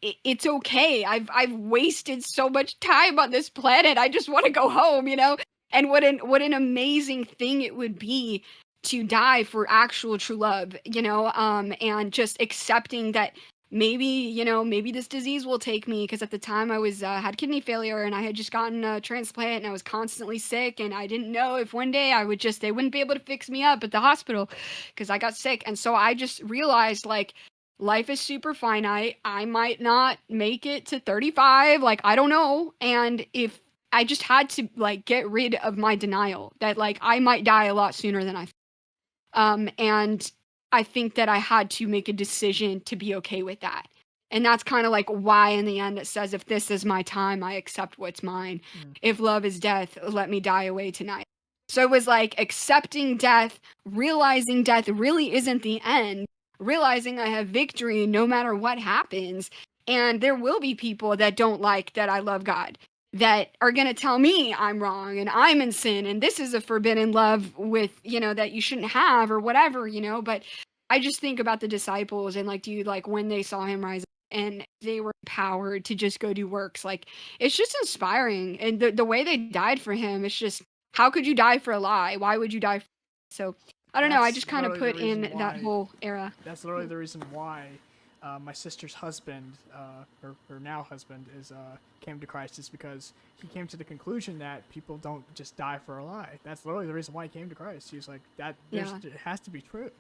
it's okay. I've wasted so much time on this planet. I just want to go home. And what an amazing thing it would be to die for actual true love. And just accepting that maybe this disease will take me, because at the time I was had kidney failure, and I had just gotten a transplant, and I was constantly sick, and I didn't know if one day they wouldn't be able to fix me up at the hospital because I got sick. And so I just realized, like, life is super finite. I might not make it to 35, like, I don't know. And if I just had to, like, get rid of my denial that, like, I might die a lot sooner than I and I think that I had to make a decision to be okay with that. And that's kind of like why in the end it says, if this is my time, I accept what's mine. If love is death, let me die away tonight. So it was like accepting death, realizing death really isn't the end, realizing I have victory no matter what happens. And there will be people that don't like that I love God, that are going to tell me I'm wrong and I'm in sin and this is a forbidden love with, that you shouldn't have or whatever. But I just think about the disciples and, like, dude, like when they saw him rise up and they were empowered to just go do works, like, it's just inspiring. And the way they died for him, it's just, how could you die for a lie? Why would you die so I don't know, I That's just kind of literally put the reason in that why. whole era. That's literally the reason why my sister's husband, her now husband, came to Christ, is because he came to the conclusion that people don't just die for a lie. That's literally the reason why he came to Christ. He was like, that Yeah. it has to be true.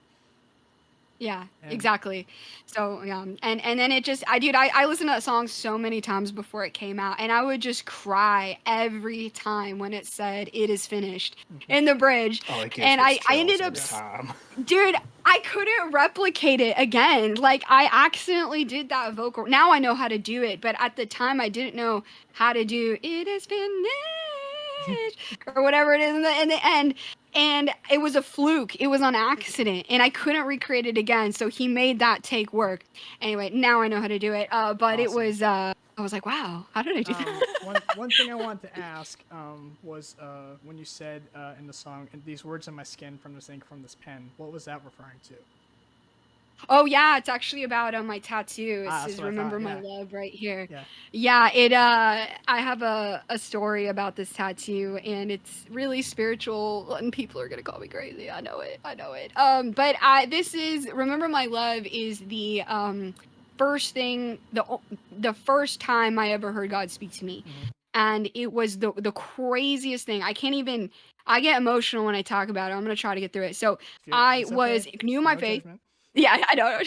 Yeah, And exactly. So yeah, and then it just, I listened to that song so many times before it came out, and I would just cry every time when it said "It is finished" in the bridge. Oh, it gives And me I ended chills up, every time. dude, I couldn't replicate it again. Like, I accidentally did that vocal. Now I know how to do it, but at the time I didn't know how to do "It is finished" or whatever it is in the end. And it was a fluke. It was on accident, and I couldn't recreate it again. So he made that take work. Anyway, now I know how to do it. But it awesome. was I was like, wow, how did I do that? One thing I wanted to ask was when you said in the song, "These words in my skin from this ink from this pen," what was that referring to? Oh yeah, it's actually about my tattoo. It That's says what I "Remember thought. my Yeah, love" right here. yeah. Yeah, it I have a story about this tattoo, and it's really spiritual, and people are gonna call me crazy. I know it. I know it. But this is "Remember my love" is the first thing, the first time I ever heard God speak to me. And it was the craziest thing. I get emotional when I talk about it. I'm gonna try to get through it. So I It's okay. knew my No faith. judgment. Yeah, I know.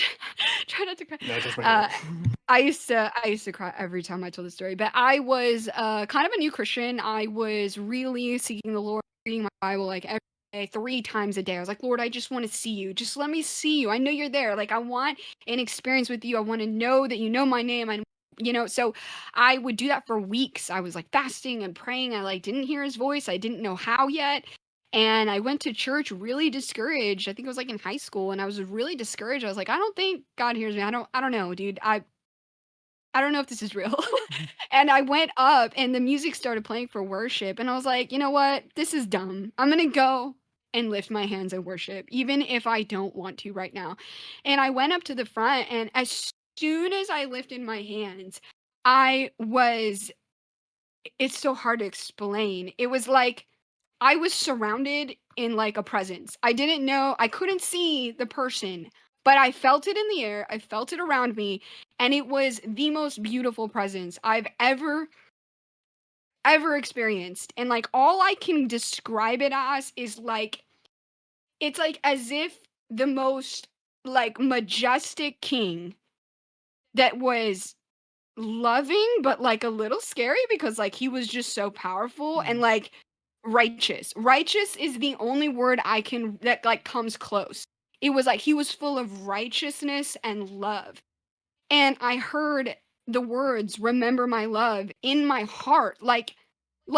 Try not to cry. No judgment Uh, here. I used to cry every time I told the story. But I was kind of a new Christian. I was really seeking the Lord, reading my Bible like every day, 3 times a day. I was like, Lord, I just want to see you. Just let me see you. I know you're there. Like, I want an experience with you. I want to know that you know my name. So I would do that for weeks. I was like fasting and praying. I like didn't hear his voice. I didn't know how yet. And I went to church really discouraged. I think it was like in high school, and I was really discouraged. I was like, I don't think God hears me. I don't know, dude. I don't know if this is real. And I went up and the music started playing for worship, and I was like, you know what? This is dumb. I'm going to go and lift my hands and worship even if I don't want to right now. And I went up to the front, and as soon as I lifted my hands, I was it's so hard to explain. It was like I was surrounded in like a presence. I didn't know, I couldn't see the person, but I felt it in the air. I felt it around me, and it was the most beautiful presence I've ever experienced. And like all I can describe it as is like it's like as if the most like majestic king that was loving but like a little scary because like he was just so powerful, and like Righteous. Righteous is the only word that like comes close. It was like he was full of righteousness and love. And I heard the words "remember my love" in my heart, like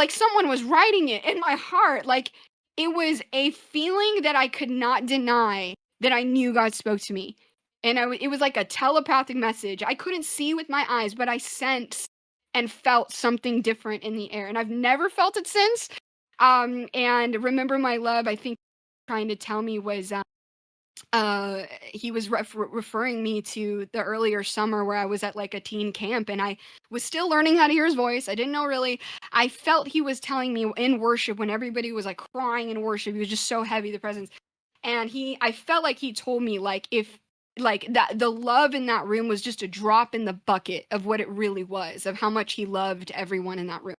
someone was writing it in my heart. Like it was a feeling that I could not deny, that I knew God spoke to me. And it was like a telepathic message. I couldn't see with my eyes, but I sensed and felt something different in the air. And I've never felt it since. And "remember my love," I think trying to tell me was he was referring me to the earlier summer where I was at like a teen camp, and I was still learning how to hear his voice. I didn't know really. I felt he was telling me in worship when everybody was like crying in worship. He was just so heavy, the presence. And I felt like he told me like if like that the love in that room was just a drop in the bucket of what it really was, of how much he loved everyone in that room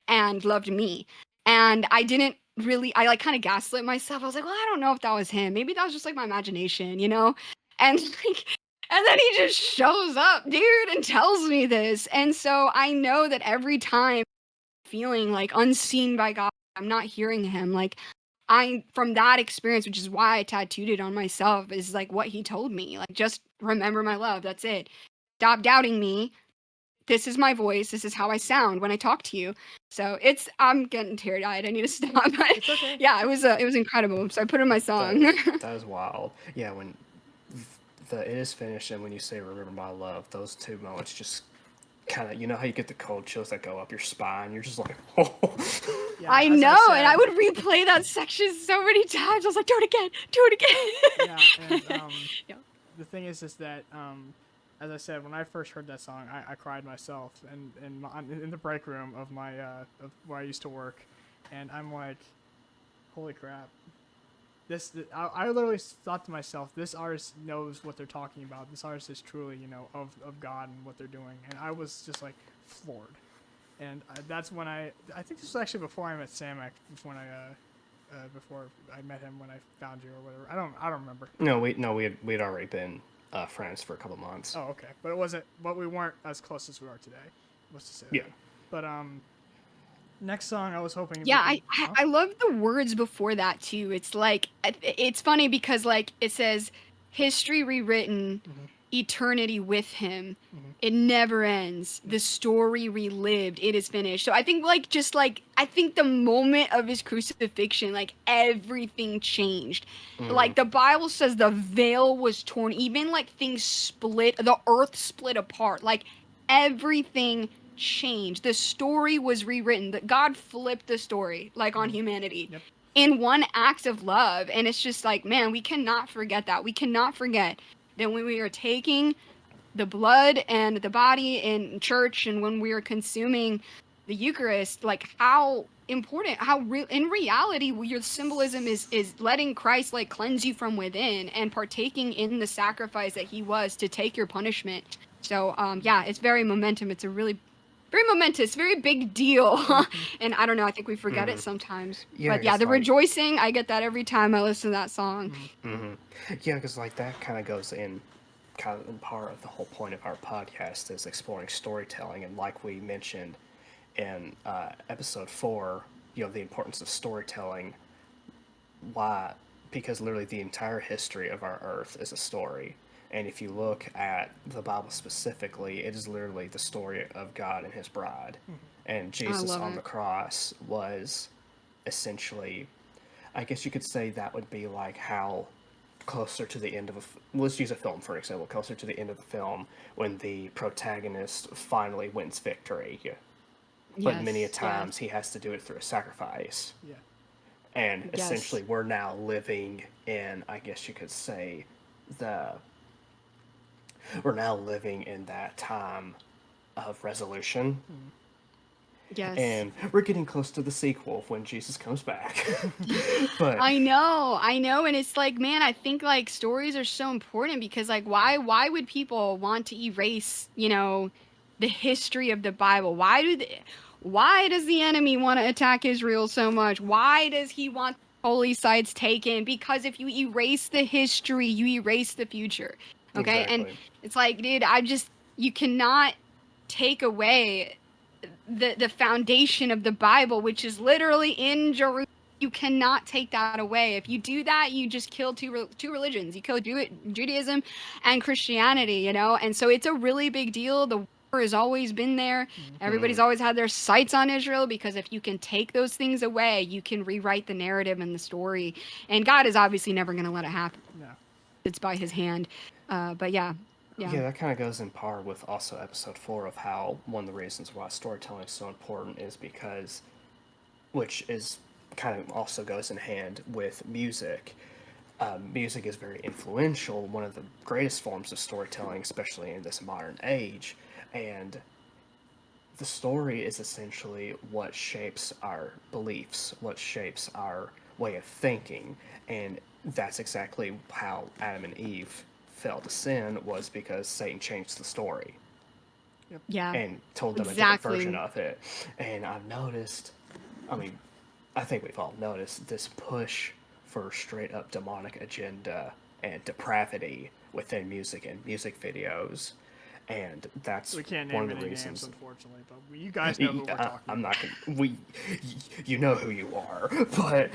and loved me. And I didn't really, I like kind of gaslit myself. I was like, well, I don't know if that was him. Maybe that was just like my imagination, you know? And like, and then he just shows up, dude, and tells me this. And so I know that every time feeling like unseen by God, I'm not hearing him. Like from that experience, which is why I tattooed it on myself, is like what he told me. Like, just remember my love. That's it. Stop doubting me. This is my voice. This is how I sound when I talk to you. So I'm getting teary eyed. I need to stop. But It's okay. yeah, it was incredible. So I put it in my song. That is wild. Yeah, when it is finished and when you say "remember my love," those two moments just kind of, you know how you get the cold chills that go up your spine. You're just like, oh. Yeah, I as know, said, and I would replay that section so many times. I was like, do it again, do it again. Yeah, and Yeah. the thing is that as I said, when I first heard that song, I cried myself, and in the break room of my of where I used to work, and I'm like, holy crap. I literally thought to myself, this artist knows what they're talking about. This artist is truly, of God and what they're doing. And I was just like floored. And that's when I think this was actually before I met Sam. Before I met him when I found you or whatever. I don't remember. No, we'd already been friends for a couple months. Oh, okay. But we weren't as close as we are today. Let's just say that. Yeah. But next song I was hoping. Yeah, I love the words before that too. It's like it's funny because like it says history rewritten, eternity with him. It never ends. The story relived. It is finished. So I think I think the moment of his crucifixion, like everything changed. Like the Bible says the veil was torn, even like things split, the earth split apart. Like everything changed. The story was rewritten. That God flipped the story like on humanity. Yep. In one act of love. And it's just like, man, we cannot forget that. We cannot forget that when we are taking the blood and the body in church and when we are consuming the Eucharist, like how important, in reality, your symbolism is letting Christ like cleanse you from within and partaking in the sacrifice that he was to take your punishment. So yeah, it's very momentum. It's a really very momentous, very big deal. And I don't know, I think we forget it sometimes. Yeah, but yeah, the rejoicing, I get that every time I listen to that song. Yeah, because like that kind of goes in kind of in part of the whole point of our podcast is exploring storytelling, and like we mentioned in episode 4, the importance of storytelling. Why? Because literally the entire history of our earth is a story. And if you look at the Bible specifically, it is literally the story of God and his bride. And Jesus on the cross was essentially, I guess you could say that would be like how closer to the end of let's use a film for example, closer to the end of the film when the protagonist finally wins victory. But many a times he has to do it through a sacrifice. Yeah. And essentially we're now living in, I guess you could say, we're now living in that time of resolution. Yes. And we're getting close to the sequel when Jesus comes back. But I know, and it's like, man, I think like stories are so important because like why would people want to erase, the history of the Bible? Why does the enemy want to attack Israel so much? Why does he want holy sites taken? Because if you erase the history, you erase the future. Okay? Exactly. And it's like, dude, you cannot take away the foundation of the Bible, which is literally in Jerusalem. You cannot take that away. If you do that, you just kill two religions. You kill Judaism and Christianity, you know? And so it's a really big deal. The war has always been there. Everybody's always had their sights on Israel, because if you can take those things away, you can rewrite the narrative and the story. And God is obviously never going to let it happen. No. It's by his hand. But yeah. Yeah, that kind of goes in par with also episode 4 of how one of the reasons why storytelling is so important is because, which is kind of also goes in hand with music. Music is very influential, one of the greatest forms of storytelling, especially in this modern age. And the story is essentially what shapes our beliefs, what shapes our way of thinking. And that's exactly how Adam and Eve fell to sin, was because Satan changed the story. Yeah. And told them exactly. a different version of it. And I've noticed, I mean, I think we've all noticed this push for straight up demonic agenda and depravity within music and music videos. And that's We can't one name of the any reasons. names, unfortunately, but you guys know who we're talking I'm about. not gonna. You know who you are, but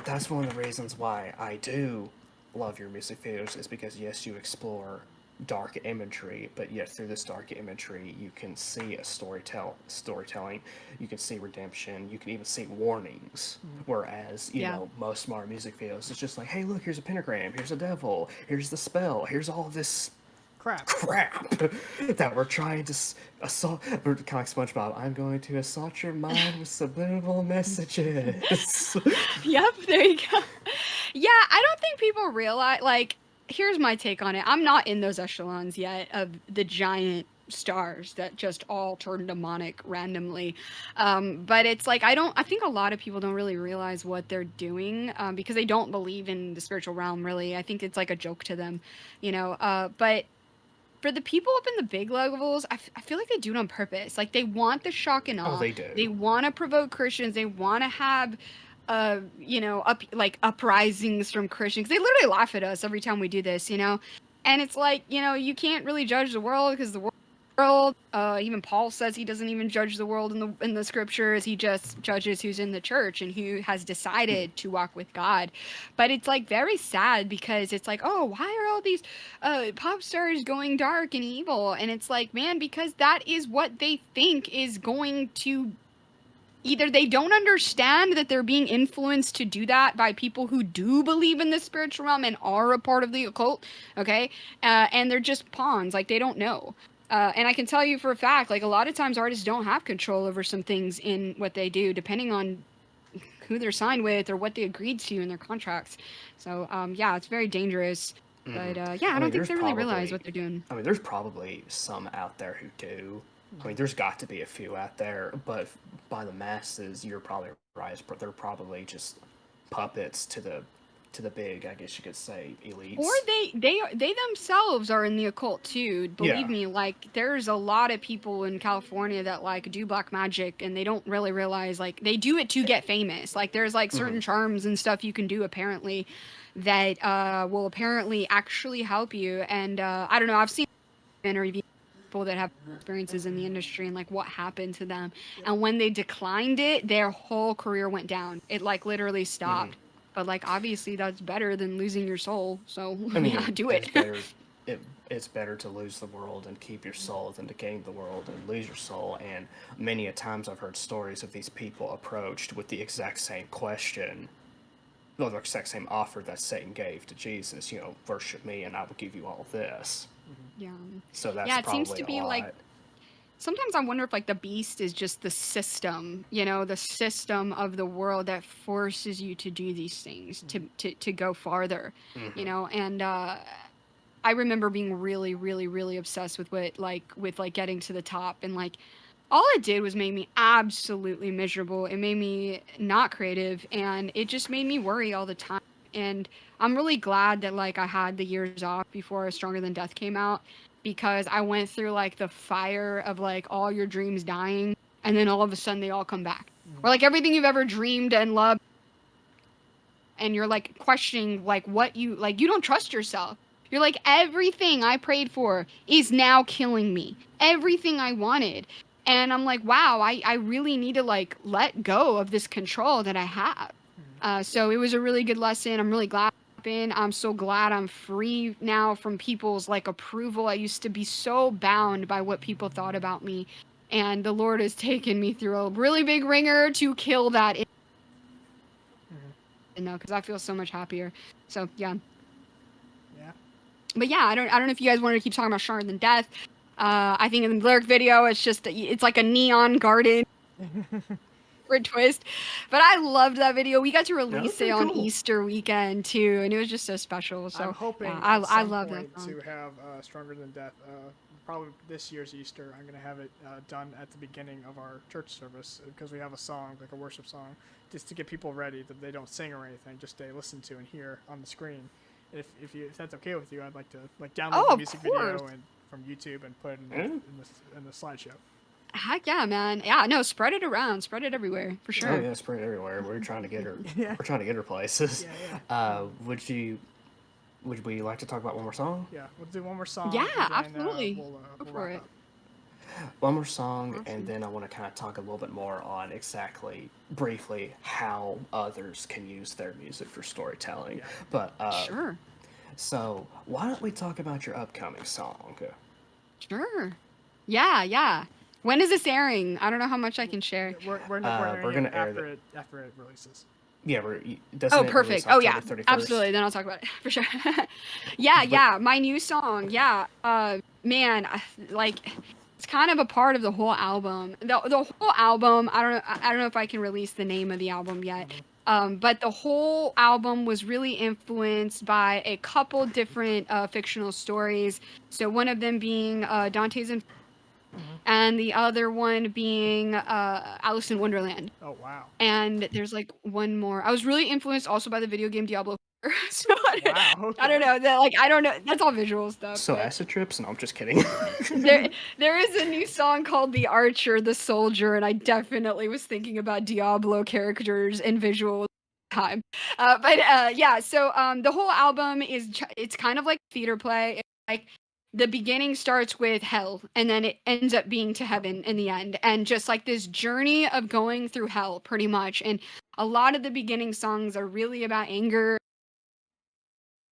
that's one of the reasons why I do love your music videos, is because yes, you explore dark imagery, but yet through this dark imagery, you can see a storytelling. You can see redemption. You can even see warnings. Whereas you know most modern music videos, it's just like, hey, look, here's a pentagram, here's a devil, here's the spell, here's all this Crap. that we're trying to assault. We're kind of like SpongeBob. I'm going to assault your mind with subliminal messages. Yep, there you go. Yeah, I don't think people realize, like, here's my take on it. I'm not in those echelons yet of the giant stars that just all turn demonic randomly. But it's like, I think a lot of people don't really realize what they're doing, because they don't believe in the spiritual realm, really. I think it's like a joke to them, you know? But for the people up in the big levels, I feel like they do it on purpose. Like, they want the shock and awe. Oh, they do. They want to provoke Christians. They want to have, uprisings from Christians. They literally laugh at us every time we do this, you know? And it's like, you can't really judge the world, because the world, even Paul says he doesn't even judge the world in the scriptures. He just judges who's in the church and who has decided to walk with God. But it's like very sad, because it's like, oh, why are all these pop stars going dark and evil? And it's like, man, because that is what they think is going to, either they don't understand that they're being influenced to do that by people who do believe in the spiritual realm and are a part of the occult, okay? And they're just pawns, like they don't know. And I can tell you for a fact, like, a lot of times artists don't have control over some things in what they do, depending on who they're signed with or what they agreed to in their contracts. So, yeah, it's very dangerous. But yeah, I don't think they really realize what they're doing. I mean, there's probably some out there who do. I mean, there's got to be a few out there, but by the masses, you're probably right. They're probably just puppets to the big, I guess you could say, elites. Or they themselves are in the occult too. Believe me, like, there's a lot of people in California that like do black magic, and they don't really realize, like, they do it to get famous. Like, there's like certain charms and stuff you can do apparently that will apparently actually help you. And I don't know, I've seen interviews people that have experiences in the industry and like what happened to them, and when they declined it, their whole career went down. It like literally stopped. But like, obviously that's better than losing your soul, so I mean, yeah, do it. It's better to lose the world and keep your soul than to gain the world and lose your soul. And many a times I've heard stories of these people approached with the exact same question, well, the exact same offer that Satan gave to Jesus, worship me and I will give you all this. Yeah. So that's it probably seems to be a lot. like, sometimes I wonder if like the beast is just the system, the system of the world that forces you to do these things, to go farther, and I remember being really, really, really obsessed with getting to the top, and like all it did was make me absolutely miserable. It made me not creative, and it just made me worry all the time. And I'm really glad that like I had the years off before Stronger Than Death came out, because I went through like the fire of like all your dreams dying, and then all of a sudden they all come back. Or like everything you've ever dreamed and loved, and you're like questioning like what you don't trust yourself. You're like, everything I prayed for is now killing me. Everything I wanted. And I'm like, wow, I really need to like let go of this control that I have. So it was a really good lesson. I'm really glad I'm so glad I'm free now from people's like approval. I used to be so bound by what people thought about me. And the Lord has taken me through a really big ringer to kill that now, because I feel so much happier. So yeah. Yeah. But yeah, I don't know if you guys wanted to keep talking about Stronger Than Death. I think in the lyric video, it's like a neon garden twist. But I loved that video. We got to That was release it pretty on cool. Easter weekend too, and it was just so special. So I'm hoping yeah, at I some love that point song. to have Stronger Than Death. Probably this year's Easter, I'm going to have it done at the beginning of our church service because we have a song, like a worship song, just to get people ready that they don't sing or anything, just they listen to and hear on the screen. And if that's okay with you, I'd like to like download Oh, the of music course. video and from YouTube and put it Yeah. in the slideshow. Heck yeah, man. Yeah, no, spread it around, spread it everywhere for Oh sure. yeah, spread everywhere. We're trying to get her. Yeah. We're trying to get her places. Yeah. Would we like to talk about one more song? Yeah, we'll do one more song. Yeah, And then, absolutely. Go we'll for wrap it. up. One more song, Awesome. and then I want to kind of talk a little bit more on exactly, briefly, how others can use their music for storytelling. Yeah. But Sure. so why don't we talk about your upcoming song? Sure. Yeah. When is this airing? I don't know how much I can share. We're We're gonna air after it releases. Yeah, Oh, doesn't it release perfect. Oh, yeah. October 31st? Absolutely. Then I'll talk about it for sure. Yeah. My new song. Yeah. Man, like it's kind of a part of the whole album. The whole album. I don't know if I can release the name of the album yet. But the whole album was really influenced by a couple different fictional stories. So one of them being Dante's Inferno, and the other one being Alice in Wonderland. Oh wow. And there's like one more. I was really influenced also by the video game Diablo 4. So Wow. Okay. I don't know. That like I don't know. That's all visual stuff. So but acid trips? No, I'm just kidding. there is a new song called The Archer, The Soldier, and I definitely was thinking about Diablo characters and visual time. Yeah, so the whole album it's kind of like theater play. It's like the beginning starts with hell and then it ends up being to heaven in the end, and just like this journey of going through hell pretty much. And a lot of the beginning songs are really about anger,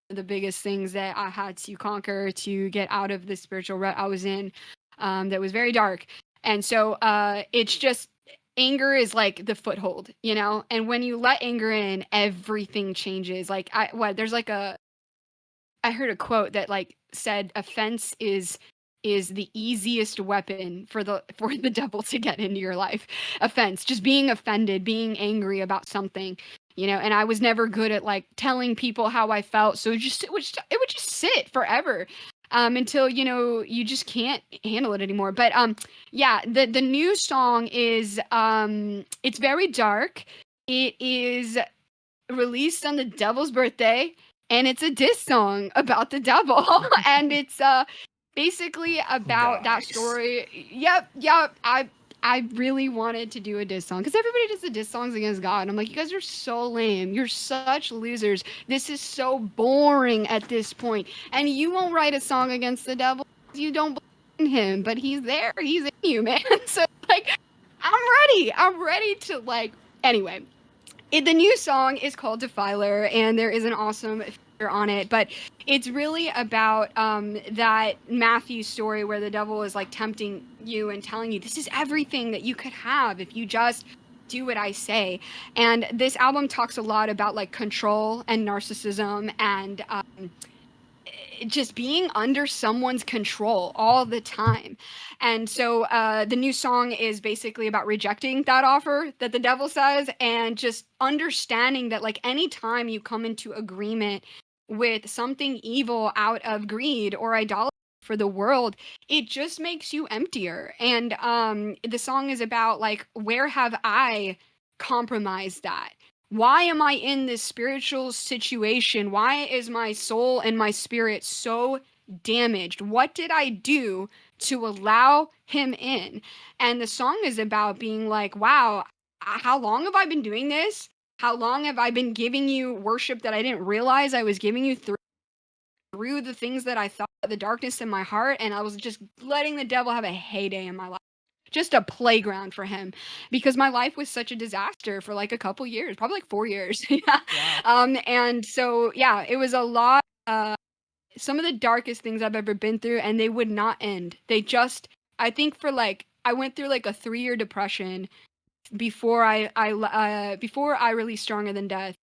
the biggest things that I had to conquer to get out of the spiritual rut I was in, that was very dark. And so it's just anger is like the foothold, you know? And when you let anger in, everything changes. Like there's like I heard a quote that like said offense is the easiest weapon for the devil to get into your life. Offense, just being offended, being angry about something, you know. And I was never good at like telling people how I felt, so it would just sit forever, until you just can't handle it anymore. But yeah, the new song is it's very dark. It is released on the devil's birthday, and it's a diss song about the devil. And it's basically about that story. Yep. I really wanted to do a diss song because everybody does the diss songs against God. And I'm like, you guys are so lame. You're such losers. This is so boring at this point. And you won't write a song against the devil. You don't believe in him, but he's there. He's in you, man. So like, I'm ready to like. Anyway, the new song is called Defiler, and there is an awesome feature on it. But it's really about that Matthew story where the devil is like tempting you and telling you this is everything that you could have if you just do what I say. And this album talks a lot about like control and narcissism and just being under someone's control all the time. And so the new song is basically about rejecting that offer that the devil says, and just understanding that like anytime you come into agreement with something evil out of greed or idolatry for the world, it just makes you emptier. And the song is about like, where have I compromised that? Why am I in this spiritual situation? Why is my soul and my spirit so damaged? What did I do to allow him in? And the song is about being like, wow, how long have I been doing this? How long have I been giving you worship that I didn't realize I was giving you through the things that I thought, the darkness in my heart, and I was just letting the devil have a heyday in my life. just a playground for him, because my life was such a disaster for like a couple years, probably like 4 years. Yeah. Wow. And so yeah, it was a lot. Some of the darkest things I've ever been through, and they would not end. They just, I think for like, I went through like a 3-year depression before I released Stronger Than Death,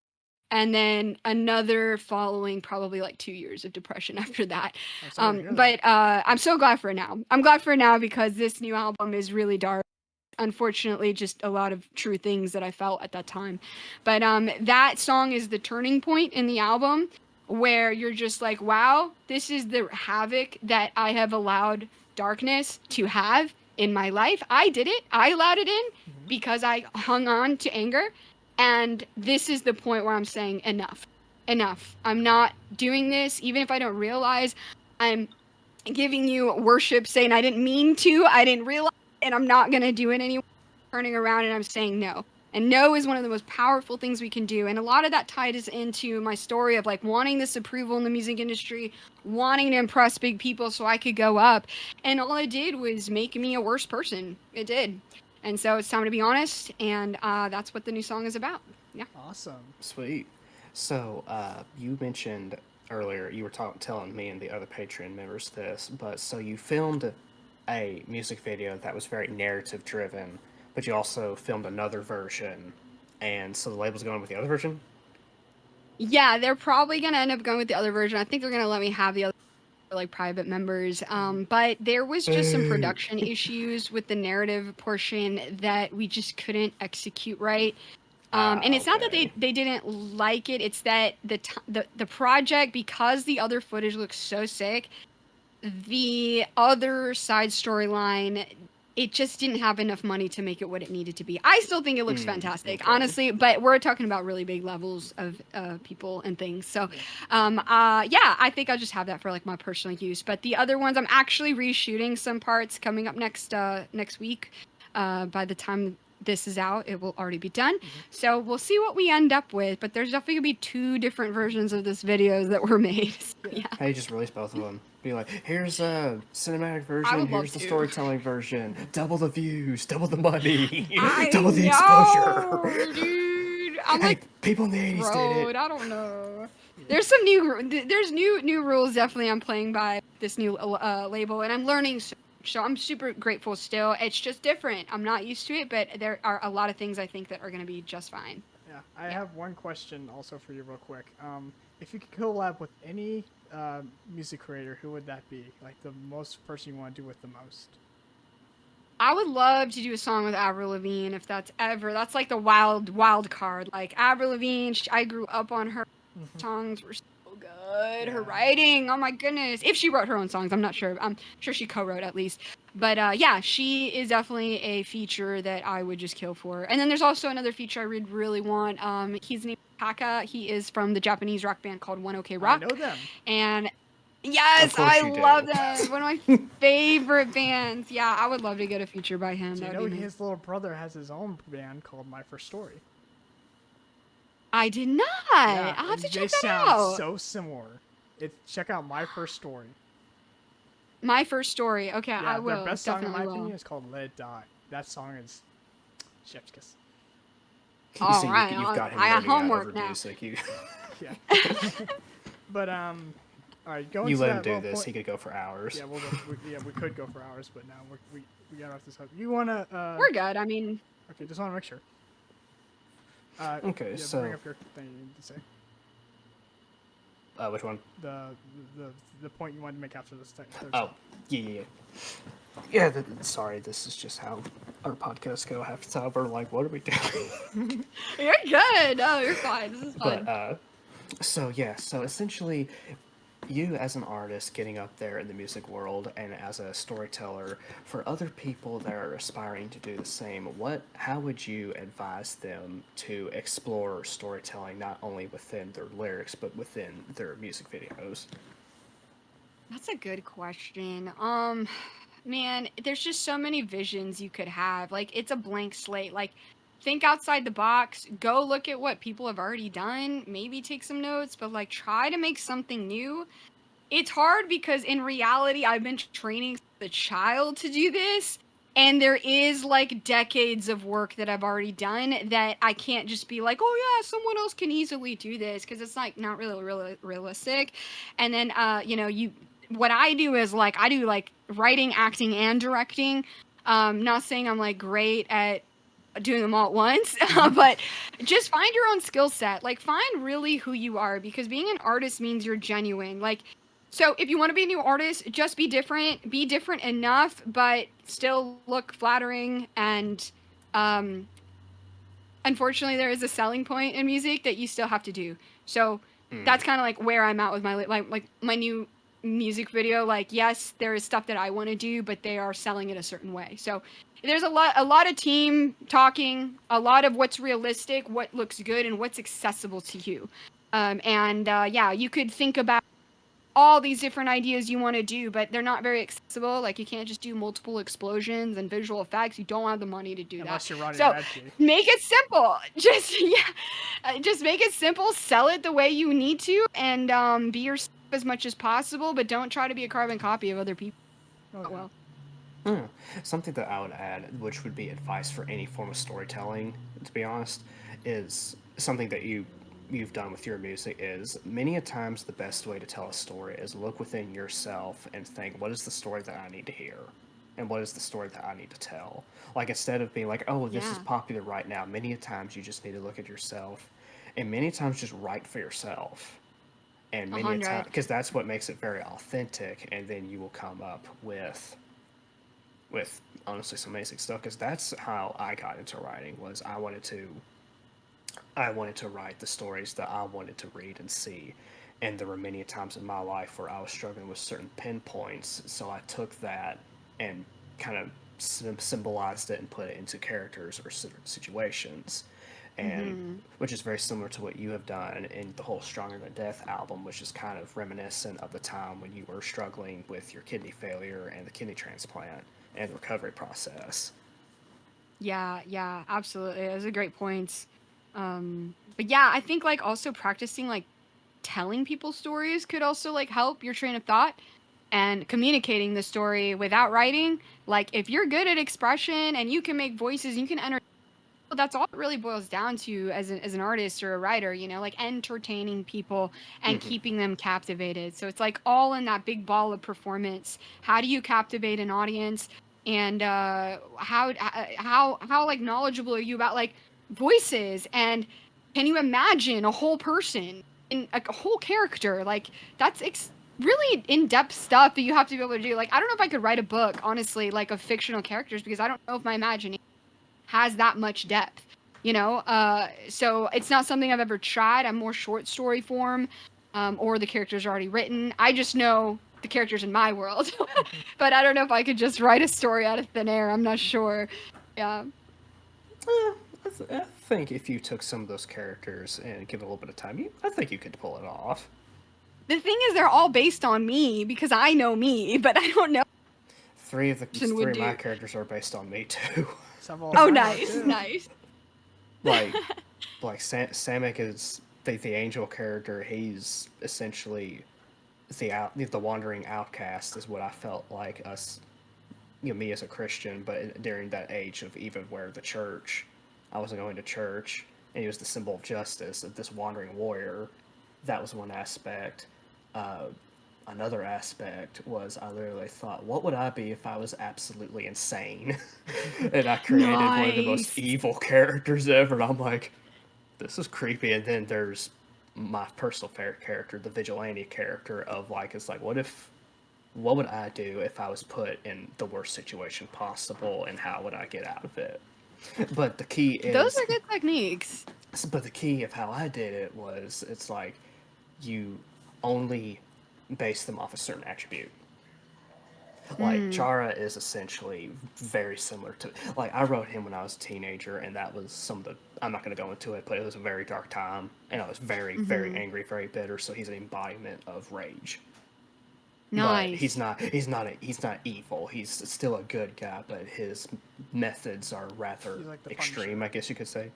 and then another following probably like 2 years of depression after that. I'm sorry to hear that. But I'm so glad for it now. I'm glad for it now because this new album is really dark. Unfortunately, just a lot of true things that I felt at that time. But that song is the turning point in the album where you're just like, wow, this is the havoc that I have allowed darkness to have in my life. I did it. I allowed it in because I hung on to anger. And this is the point where I'm saying enough. Enough. I'm not doing this, even if I don't realize. I'm giving you worship saying I didn't mean to, I didn't realize, and I'm not going to do it anymore. Turning around and I'm saying no. And no is one of the most powerful things we can do. And a lot of that ties into my story of like wanting this approval in the music industry, wanting to impress big people so I could go up. And all it did was make me a worse person. It did. And so it's time to be honest. And that's what the new song is about. Yeah. Awesome. Sweet. So, you mentioned earlier, you were telling me and the other Patreon members this, but so you filmed a music video that was very narrative driven, but you also filmed another version, and so the label's going with the other version? Yeah, they're probably going to end up going with the other version. I think they're going to let me have the other like private members, but there was just some production issues with the narrative portion that we just couldn't execute right. And it's not that they didn't like it, it's that the project, because the other footage looks so sick, the other side storyline, it just didn't have enough money to make it what it needed to be. I still think it looks fantastic, honestly, but we're talking about really big levels of people and things. So, yeah, I think I'll just have that for like my personal use. But the other ones, I'm actually reshooting some parts coming up next week. By the time this is out, it will already be done. So we'll see what we end up with. But there's definitely gonna be 2 different versions of this videos that were made. So, yeah. Hey, just release both of them. Be like, here's a cinematic version, here's the storytelling version. Double the views, double the money, double the exposure. Dude, I'm hey, like, people in the 80s did it. I don't know. There's some new rules definitely I'm playing by this new label, and I'm learning so much. So I'm super grateful still. It's just different. I'm not used to it, but there are a lot of things I think that are going to be just fine. Yeah, I have one question also for you real quick. If you could collab with any music creator, who would that be? Like the most person you want to do with the most? I would love to do a song with Avril Lavigne if that's like the wild card. Like Avril Lavigne, I grew up on her songs were so good. Yeah. Her writing, oh my goodness. If she wrote her own songs, I'm not sure. I'm sure she co-wrote at least. But yeah, she is definitely a feature that I would just kill for. And then there's also another feature I would really want. He's named Taka. He is from the Japanese rock band called One OK Rock. I know them. And yes, I love them. One of my favorite bands. Yeah, I would love to get a feature by him. Do you know his little brother has his own band called My First Story? I did not. Yeah, I'll have to check that They out. sound so similar. Check out My First Story. My First Story. Okay, yeah, I will. Their best song, in my opinion, is called Let It Die. That song is chef's kiss. All right, you've got him I got homework now. now. Yeah. But all right, go. You let him do this. He could go for hours. Yeah, we could go for hours, but now we gotta wrap this up. You wanna? We're good. I mean. Okay, just wanna make sure. Okay, yeah, so bring up your thing you need to say. Which one? The point you wanted to make after this thing. Oh, yeah. Sorry, this is just how our podcasts go. Half the time we're like, what are we doing? You're good. No, you're fine. This is fun. But so essentially, you as an artist getting up there in the music world and as a storyteller, for other people that are aspiring to do the same, how would you advise them to explore storytelling not only within their lyrics but within their music videos? That's a good question. Man, there's just so many visions you could have. Like, it's a blank slate. Like, think outside the box. Go look at what people have already done. Maybe take some notes, but like try to make something new. It's hard because in reality, I've been training the child to do this. And there is like decades of work that I've already done that I can't just be like, oh yeah, someone else can easily do this, because it's like not really realistic. And then what I do is like I do like writing, acting, and directing. Not saying I'm like great at doing them all at once, but just find your own skill set. Like find really who you are, because being an artist means you're genuine. Like so if you want to be a new artist, just be different enough, but still look flattering. And um, unfortunately, there is a selling point in music that you still have to do. So Mm. that's kind of like where I'm at with my like my new music video. Like yes, there is stuff that I want to do, but they are selling it a certain way. So there's a lot of team talking, a lot of what's realistic, what looks good, and what's accessible to you. Yeah, you could think about all these different ideas you want to do, but they're not very accessible. Like you can't just do multiple explosions and visual effects. You don't have the money to do Unless that. you're running So an edgy. make it simple. Just make it simple. Sell it the way you need to, and be yourself as much as possible. But don't try to be a carbon copy of other people. Oh, yeah. Well, Something that I would add, which would be advice for any form of storytelling, to be honest, is something that you've done with your music is many a times the best way to tell a story is look within yourself and think, what is the story that I need to hear? And what is the story that I need to tell? Like instead of being like, oh, this is yeah, popular right now, many a times you just need to look at yourself and many a times just write for yourself. And a many a time, hundred. because that's what makes it very authentic, and then you will come up with honestly some amazing stuff, because that's how I got into writing. Was I wanted to write the stories that I wanted to read and see, and there were many times in my life where I was struggling with certain pinpoints, so I took that and kind of symbolized it and put it into characters or situations, and Mm-hmm. which is very similar to what you have done in the whole Stronger Than Death album, which is kind of reminiscent of the time when you were struggling with your kidney failure and the kidney transplant and the recovery process. Yeah, absolutely. Those are great points. But yeah, I think like also practicing like telling people stories could also like help your train of thought and communicating the story without writing. Like if you're good at expression and you can make voices, you can enter. That's all it really boils down to as an artist or a writer, like entertaining people and Mm-hmm. keeping them captivated. So it's like all in that big ball of performance. How do you captivate an audience? And how like knowledgeable are you about like voices? And can you imagine a whole person in a whole character? Like that's really in-depth stuff that you have to be able to do. Like I don't know if I could write a book, honestly, like of fictional characters, because I don't know if my imagination has that much depth, so it's not something I've ever tried. I'm more short story form, or the characters are already written. I just know the characters in my world, but I don't know if I could just write a story out of thin air. I'm not sure. Yeah. I think if you took some of those characters and give it a little bit of time, I think you could pull it off. The thing is, they're all based on me because I know me, but I don't know what a person Three would of my do. characters are based on me too. Several of Oh, mine are nice, too. nice. like Samek is the angel character. He's essentially the wandering outcast is what I felt like us, me as a Christian, but during that age of even where the church, I wasn't going to church, and he was the symbol of justice of this wandering warrior. That was one aspect. Uh, Another aspect was I literally thought, what would I be if I was absolutely insane? And I created one of the most Nice. evil characters ever. And I'm like, this is creepy. And then there's my personal favorite character, the vigilante character of like, it's like, what would I do if I was put in the worst situation possible, and how would I get out of it? But the key Those is, are good techniques. but the key of how I did it was, it's like you only base them off a certain attribute. Like Mm. Chara is essentially very similar to, like, I wrote him when I was a teenager, and that was some of the, I'm not going to go into it, but it was a very dark time, and I was very Mm-hmm. angry, very bitter. So he's an embodiment of rage. But Nice. he's not evil. He's still a good guy, but his methods are rather He's like the extreme, Punisher. I guess you could say.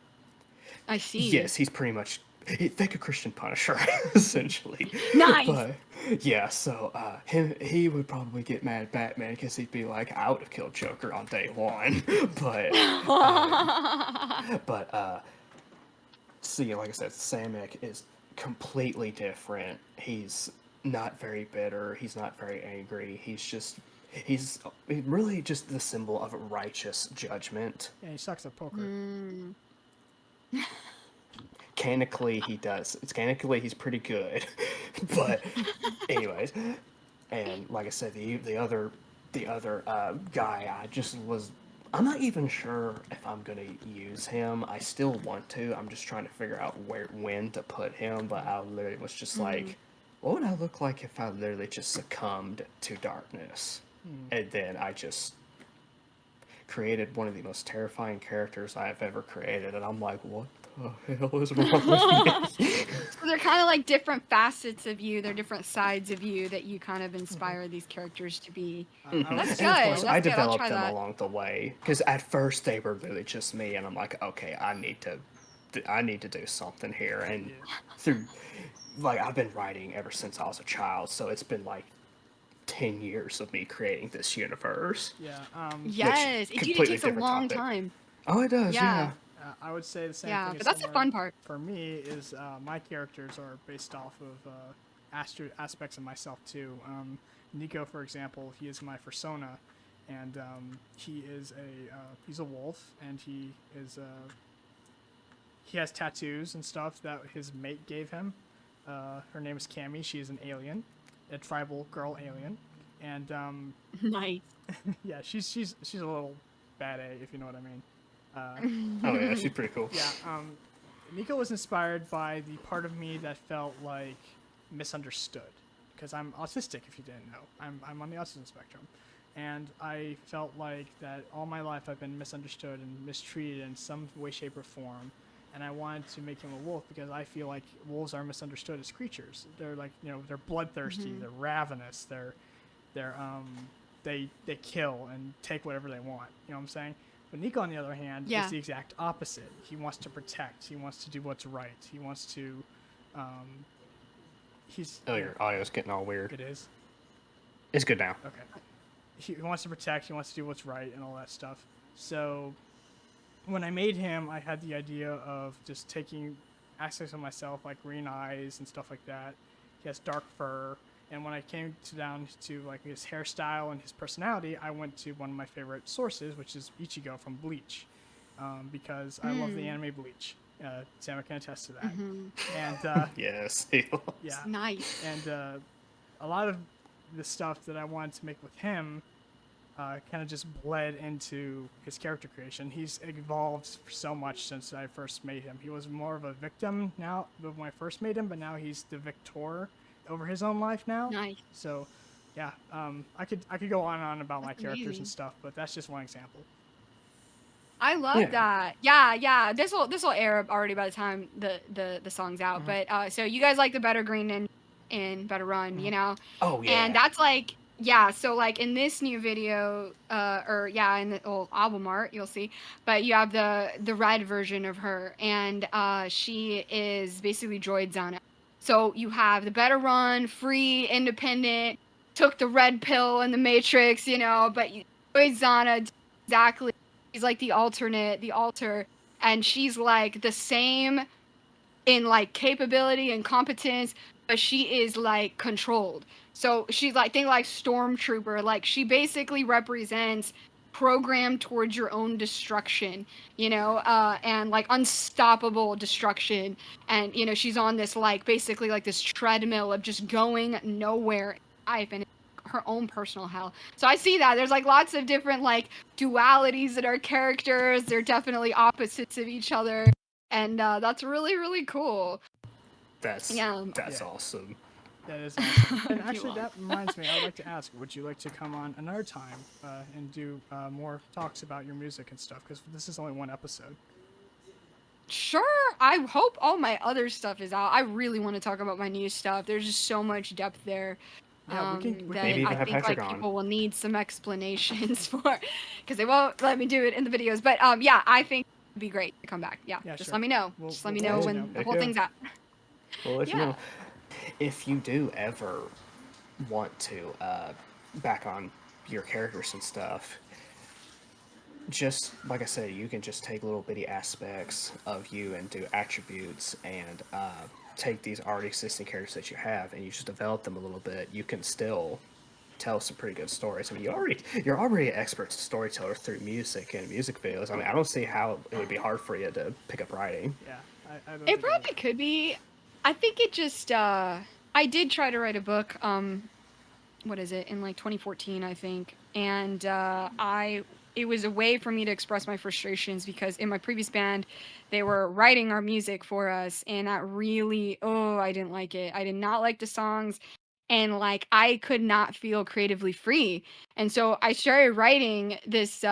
I see. Yes, he's pretty much think a Christian Punisher, essentially. Nice. But yeah, so he would probably get mad at Batman because he'd be like, I would have killed Joker on day one. but but see, like I said, Samek is completely different. He's not very bitter. He's not very angry. He's really just the symbol of righteous judgment. Yeah, he sucks at poker. Mm. Mechanically, he does. Mechanically, he's pretty good. But anyways, and like I said, the other guy, I'm not even sure if I'm gonna use him. I still want to. I'm just trying to figure out when to put him. But I literally was just like, what would I look like if I literally just succumbed to darkness? And then I just created one of the most terrifying characters I have ever created, and I'm like, what the hell is wrong with me? So they're kind of like different facets of you. They're different sides of you that you kind of inspire these characters to be. That's good. And of course, That's I good. I'll developed try them that. along the way because at first they were really just me, and I'm like, okay, I need to do something here. And through, like, I've been writing ever since I was a child, so it's been like 10 years of me creating this universe. Yeah. Yes, it completely takes a different long topic. time. Oh, it does, yeah. Yeah. I would say the same Yeah, thing. but that's the fun part. For me is my characters are based off of aspects of myself too. Neeko, for example, he is my persona, and he's a wolf, and he has tattoos and stuff that his mate gave him. Her name is Cammy. She is an alien, a tribal girl alien, and Nice. yeah, she's a little bad A, if you know what I mean. Oh, yeah, she's pretty cool. Yeah, Neeko was inspired by the part of me that felt like misunderstood, because I'm autistic. If you didn't know, I'm on the autism spectrum, and I felt like that all my life I've been misunderstood and mistreated in some way, shape, or form, and I wanted to make him a wolf because I feel like wolves are misunderstood as creatures. They're like, they're bloodthirsty, they're ravenous, they kill and take whatever they want. You know what I'm saying? But Neeko, on the other hand, Yeah. is the exact opposite. He wants to protect. He wants to do what's right. He wants to. Oh, your audio's getting all weird. It is. It's good now. Okay. He wants to protect. He wants to do what's right and all that stuff. So, when I made him, I had the idea of just taking aspects of myself, like green eyes and stuff like that. He has dark fur. And when I came down to like his hairstyle and his personality, I went to one of my favorite sources, which is Ichigo from Bleach, because I love the anime Bleach. Sam can attest to that. And Yes. yeah, Nice. and a lot of the stuff that I wanted to make with him kind of just bled into his character creation. He's evolved so much since I first made him. He was more of a victim now when I first made him, but now he's the victor over his own life now. Nice. So, yeah, I could go on and on about my characters amazing. and stuff, but that's just one example. I love that. Yeah. This will air already by the time the song's out. But so you guys like the Better Green and Better Run, you know? Oh, yeah. And that's like, yeah. So like in this new video, in the old album art, you'll see. But you have the red version of her, and she is basically Droid Zahna. So you have the Better Run, free, independent, took the red pill in the Matrix, but Droid Zahna, exactly. She's like the alter, and she's like the same in like capability and competence, but she is like controlled. So she's like, think like Stormtrooper, like she basically represents programmed towards your own destruction, and like unstoppable destruction. And she's on this like basically like this treadmill of just going nowhere in life, and her own personal hell. So I see that there's like lots of different like dualities in our characters. They're definitely opposites of each other, and that's really, really cool. That's awesome. That is awesome. And actually, that reminds me, I'd like to ask, would you like to come on another time and do more talks about your music and stuff? Because this is only one episode. Sure. I hope all my other stuff is out. I really want to talk about my new stuff. There's just so much depth there. Yeah, we can that maybe even I have think Patrick like on. people will need some explanations for, because they won't let me do it in the videos. But yeah, I think be great to come back. Yeah, just sure. let me know. We'll Just let me let know you when know. the whole thing's out. We'll let you Yeah. know. If you do ever want to back on your characters and stuff, just like I said, you can just take little bitty aspects of you and do attributes and take these already existing characters that you have and you just develop them a little bit. You can still tell some pretty good stories. I mean, you're already an expert storyteller through music and music videos. I mean, I don't see how it would be hard for you to pick up writing. Yeah, I don't It think probably could be. I think it just I did try to write a book what is it, in like 2014, I think. And it was a way for me to express my frustrations because in my previous band they were writing our music for us, and that really, I didn't like it. I did not like the songs, and like I could not feel creatively free. And so I started writing this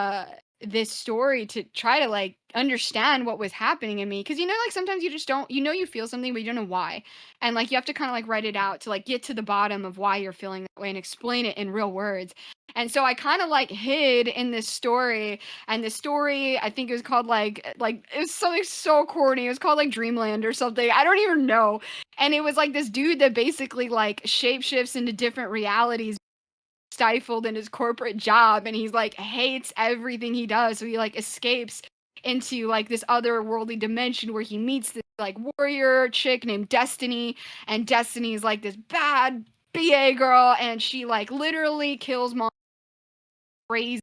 story to try to like understand what was happening in me, because like sometimes you just don't, you feel something but you don't know why, and like you have to kind of like write it out to like get to the bottom of why you're feeling that way and explain it in real words. And so I kind of like hid in this story, and the story, I think it was called like it was something so corny. It was called like Dreamland or something. I don't even know. And it was like this dude that basically like shapeshifts into different realities, stifled in his corporate job, and he's like hates everything he does, so he like escapes into like this otherworldly dimension where he meets this like warrior chick named Destiny, and Destiny is like this bad BA girl, and she like literally kills mom, crazy,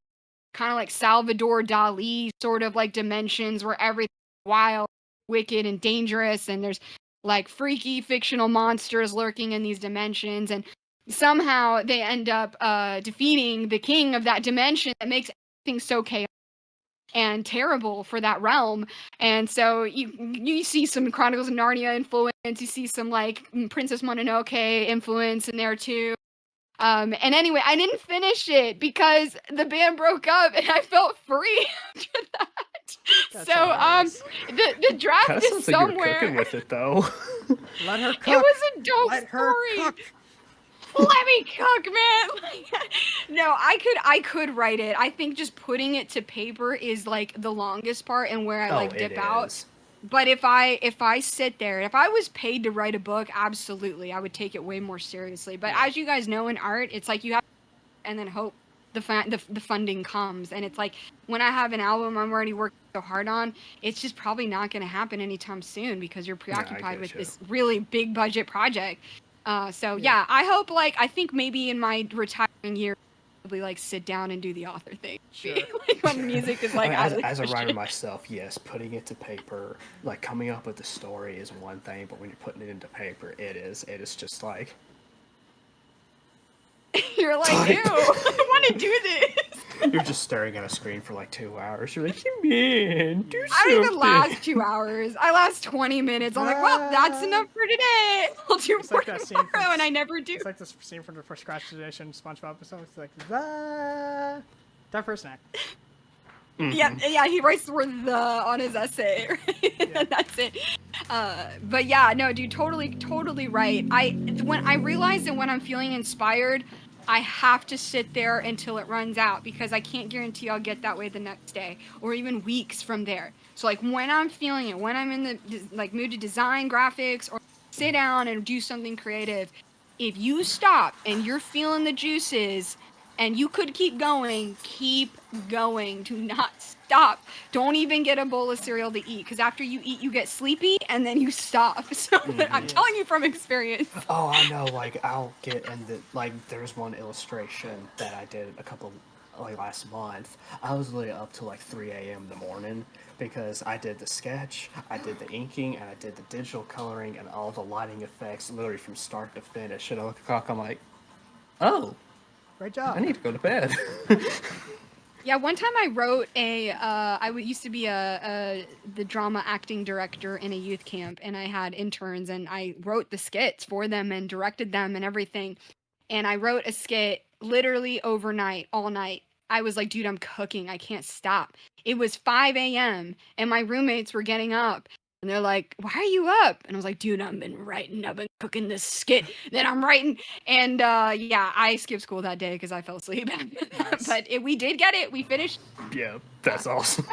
kind of like Salvador Dali sort of like dimensions where everything's wild, wicked, and dangerous, and there's like freaky fictional monsters lurking in these dimensions, and somehow they end up defeating the king of that dimension that makes everything so chaotic and terrible for that realm. And so you see some Chronicles of Narnia influence, you see some like Princess Mononoke influence in there too. And anyway, I didn't finish it because the band broke up and I felt free after that. That's So hilarious. the draft Kind of is sounds like you were somewhere. cooking with it, though. Let her cook. It was a dope Let her story. cook. Let me cook, man. No, I could write it. I think just putting it to paper is like the longest part and where I Oh, like it dip out. is. But if I sit there, if I was paid to write a book, absolutely, I would take it way more seriously. But as you guys know, in art, it's like you have and then hope the funding comes. And it's like when I have an album I'm already working so hard on, it's just probably not going to happen anytime soon because you're preoccupied with this really big budget project. So yeah, I hope I think maybe in my retiring year, probably like sit down and do the author thing. Sure. Like when music is like I mean, as a writer myself, yes, putting it to paper, like coming up with the story is one thing, but when you're putting it into paper, it is just like you're like, ew, I want to do this. you're just staring at a screen for like 2 hours. You're like, man, do something. I don't even last 2 hours. I last 20 minutes. I'm like, well, that's enough for today. I'll do more tomorrow, and I never do. It's like this scene from the For Scratch Edition SpongeBob episode. It's like, time for a snack. Yeah, he writes the word "the" on his essay, right? And that's it. But yeah, no, dude, totally right. When I realize that when I'm feeling inspired, I have to sit there until it runs out because I can't guarantee I'll get that way the next day or even weeks from there. So like when I'm feeling it, when I'm in the like mood to design graphics or sit down and do something creative, if you stop and you're feeling the juices and you could keep going, do not stop. Don't even get a bowl of cereal to eat because after you eat you get sleepy and then you stop. So I'm telling you from experience. Oh, I know. Like I'll get into like there's one illustration that I did a couple like last month. I was literally up till like 3 a.m. in the morning because I did the sketch, I did the inking, and I did the digital coloring and all the lighting effects literally from start to finish. And I look at the clock, I'm like, oh, great job. I need to go to bed. Yeah, one time I wrote I used to be the drama acting director in a youth camp, and I had interns, and I wrote the skits for them and directed them and everything. And I wrote a skit literally overnight, all night. I was like, dude, I'm cooking. I can't stop. It was 5 a.m. and my roommates were getting up. And they're like, why are you up? And I was like, dude, I've been writing. I've been cooking this skit. Then I'm writing. And yeah, I skipped school that day because I fell asleep. Nice. But we did get it. We finished. Yeah, that's awesome.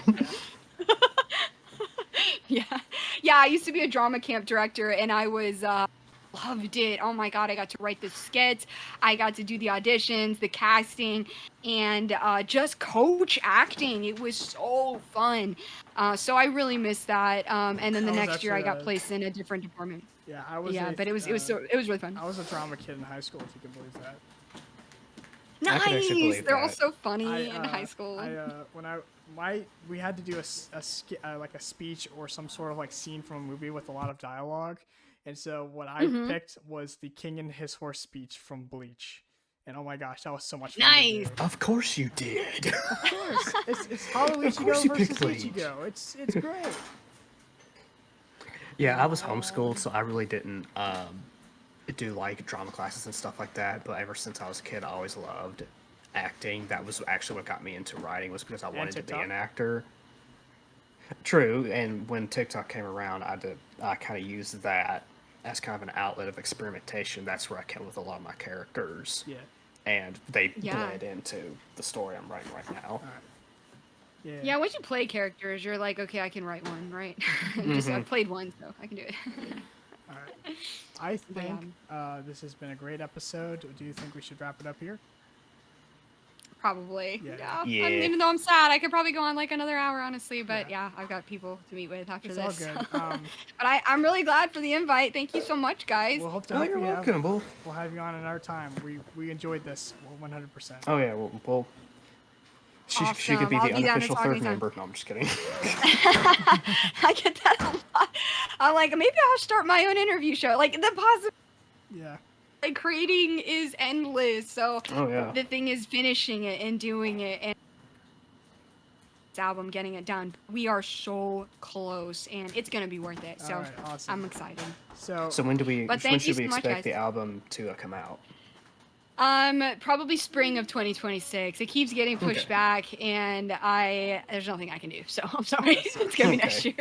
yeah, I used to be a drama camp director, and I was loved it. Oh my god, I got to write the skits, I got to do the auditions, the casting, and just coach acting. It was so fun. So I really missed that. And then the I was next year, I actually got placed in a different department. yeah, I was Yeah, a but it was really fun. I was a drama kid in high school, if you can believe that. I could actually Nice. believe They're all that. so funny in high school. When we had to do like a speech or some sort of like scene from a movie with a lot of dialogue, and so what I picked was the King and His Horse speech from Bleach, and oh my gosh, that was so much fun to do. Nice. Of course you did. Of course, it's Hollow Of course Ichigo you versus picked Bleach. Ichigo. It's great. Yeah, I was homeschooled, so I really didn't do like drama classes and stuff like that. But ever since I was a kid, I always loved acting. That was actually what got me into writing, was because I wanted to be TikTok? an actor. True, and when TikTok came around, I kind of used that as kind of an outlet of experimentation. That's where I came with a lot of my characters, Yeah. and they Yeah. bled into the story I'm writing right now. All right. Yeah. Yeah, once you play characters, you're like, okay, I can write one, right? Just I've played one, so I can do it. All right. I think this has been a great episode. Do you think we should wrap it up here? Probably. Yeah. Yeah. Even though I'm sad, I could probably go on like another hour, honestly. But yeah, I've got people to meet with after It's this. all good. But I'm really glad for the invite. Thank you so much, guys. We'll hope to Oh, help you're you out. welcome. We'll have you on another time. We enjoyed this 100%. Oh yeah, well she could be Awesome. the I'll be down to unofficial talk third anytime. member. No, I'm just kidding. I get that a lot. I'm like, maybe I'll start my own interview show. Like the positive. Yeah. Like creating is endless. So Oh yeah. the thing is finishing it and doing it and this album, getting it done. We are so close, and it's gonna be worth it. So All right, awesome. I'm excited. So So when But should thank you we so much, expect guys. the album to come out? Probably spring of 2026. It keeps getting pushed Okay. back, and there's nothing I can do. So I'm sorry. It's gonna be next year.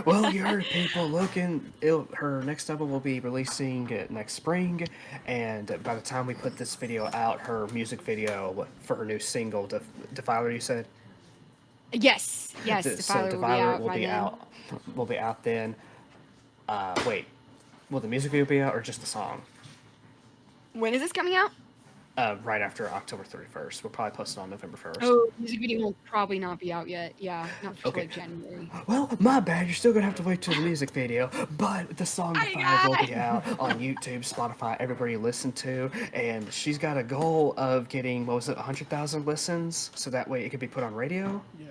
Well, you heard people looking. Her next album will be releasing next spring, and by the time we put this video out, her music video for her new single, Defiler, you said? Yes. Yes. So Defiler will be out by then. Will be out then. Wait, will the music video be out or just the song? When is this coming out? Right after October 31st. We'll probably post it on November 1st. Oh, music video will probably not be out yet. Yeah, not for Okay. like January. Well, my bad. You're still gonna have to wait till the music video, but the song I Defiler will got be out on YouTube, Spotify, everywhere you listen to, and she's got a goal of getting 100,000 listens, so that way it could be put on radio. yeah.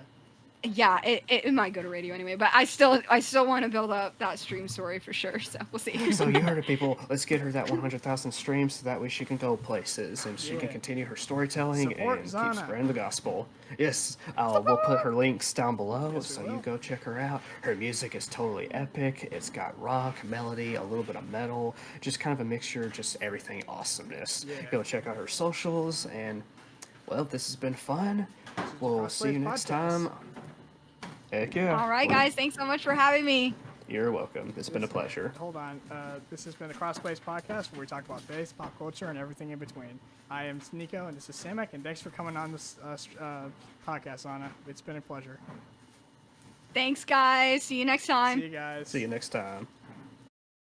Yeah, it might go to radio anyway, but I still want to build up that stream story for sure. So we'll see. So you heard it, people. Let's get her that 100,000 streams, so that way she can go places and she can Yeah. continue her storytelling Support and Zahna. keep spreading the gospel. Yes, we'll put her links down below, Yes, we so will. you go check her out. Her music is totally epic. It's got rock, melody, a little bit of metal, just kind of a mixture, just everything awesomeness. Yeah. Go check out her socials, and well, this has been fun. We'll see you Crossways next Podcast. time. Heck yeah. All right, guys. Thanks so much for having me. You're welcome. It's been a pleasure. Hold on. This has been the Crossplays Podcast, where we talk about bass, pop culture, and everything in between. I am Neeko, and this is Samek, and thanks for coming on this podcast, Zahna. It's been a pleasure. Thanks, guys. See you next time. See you guys. See you next time.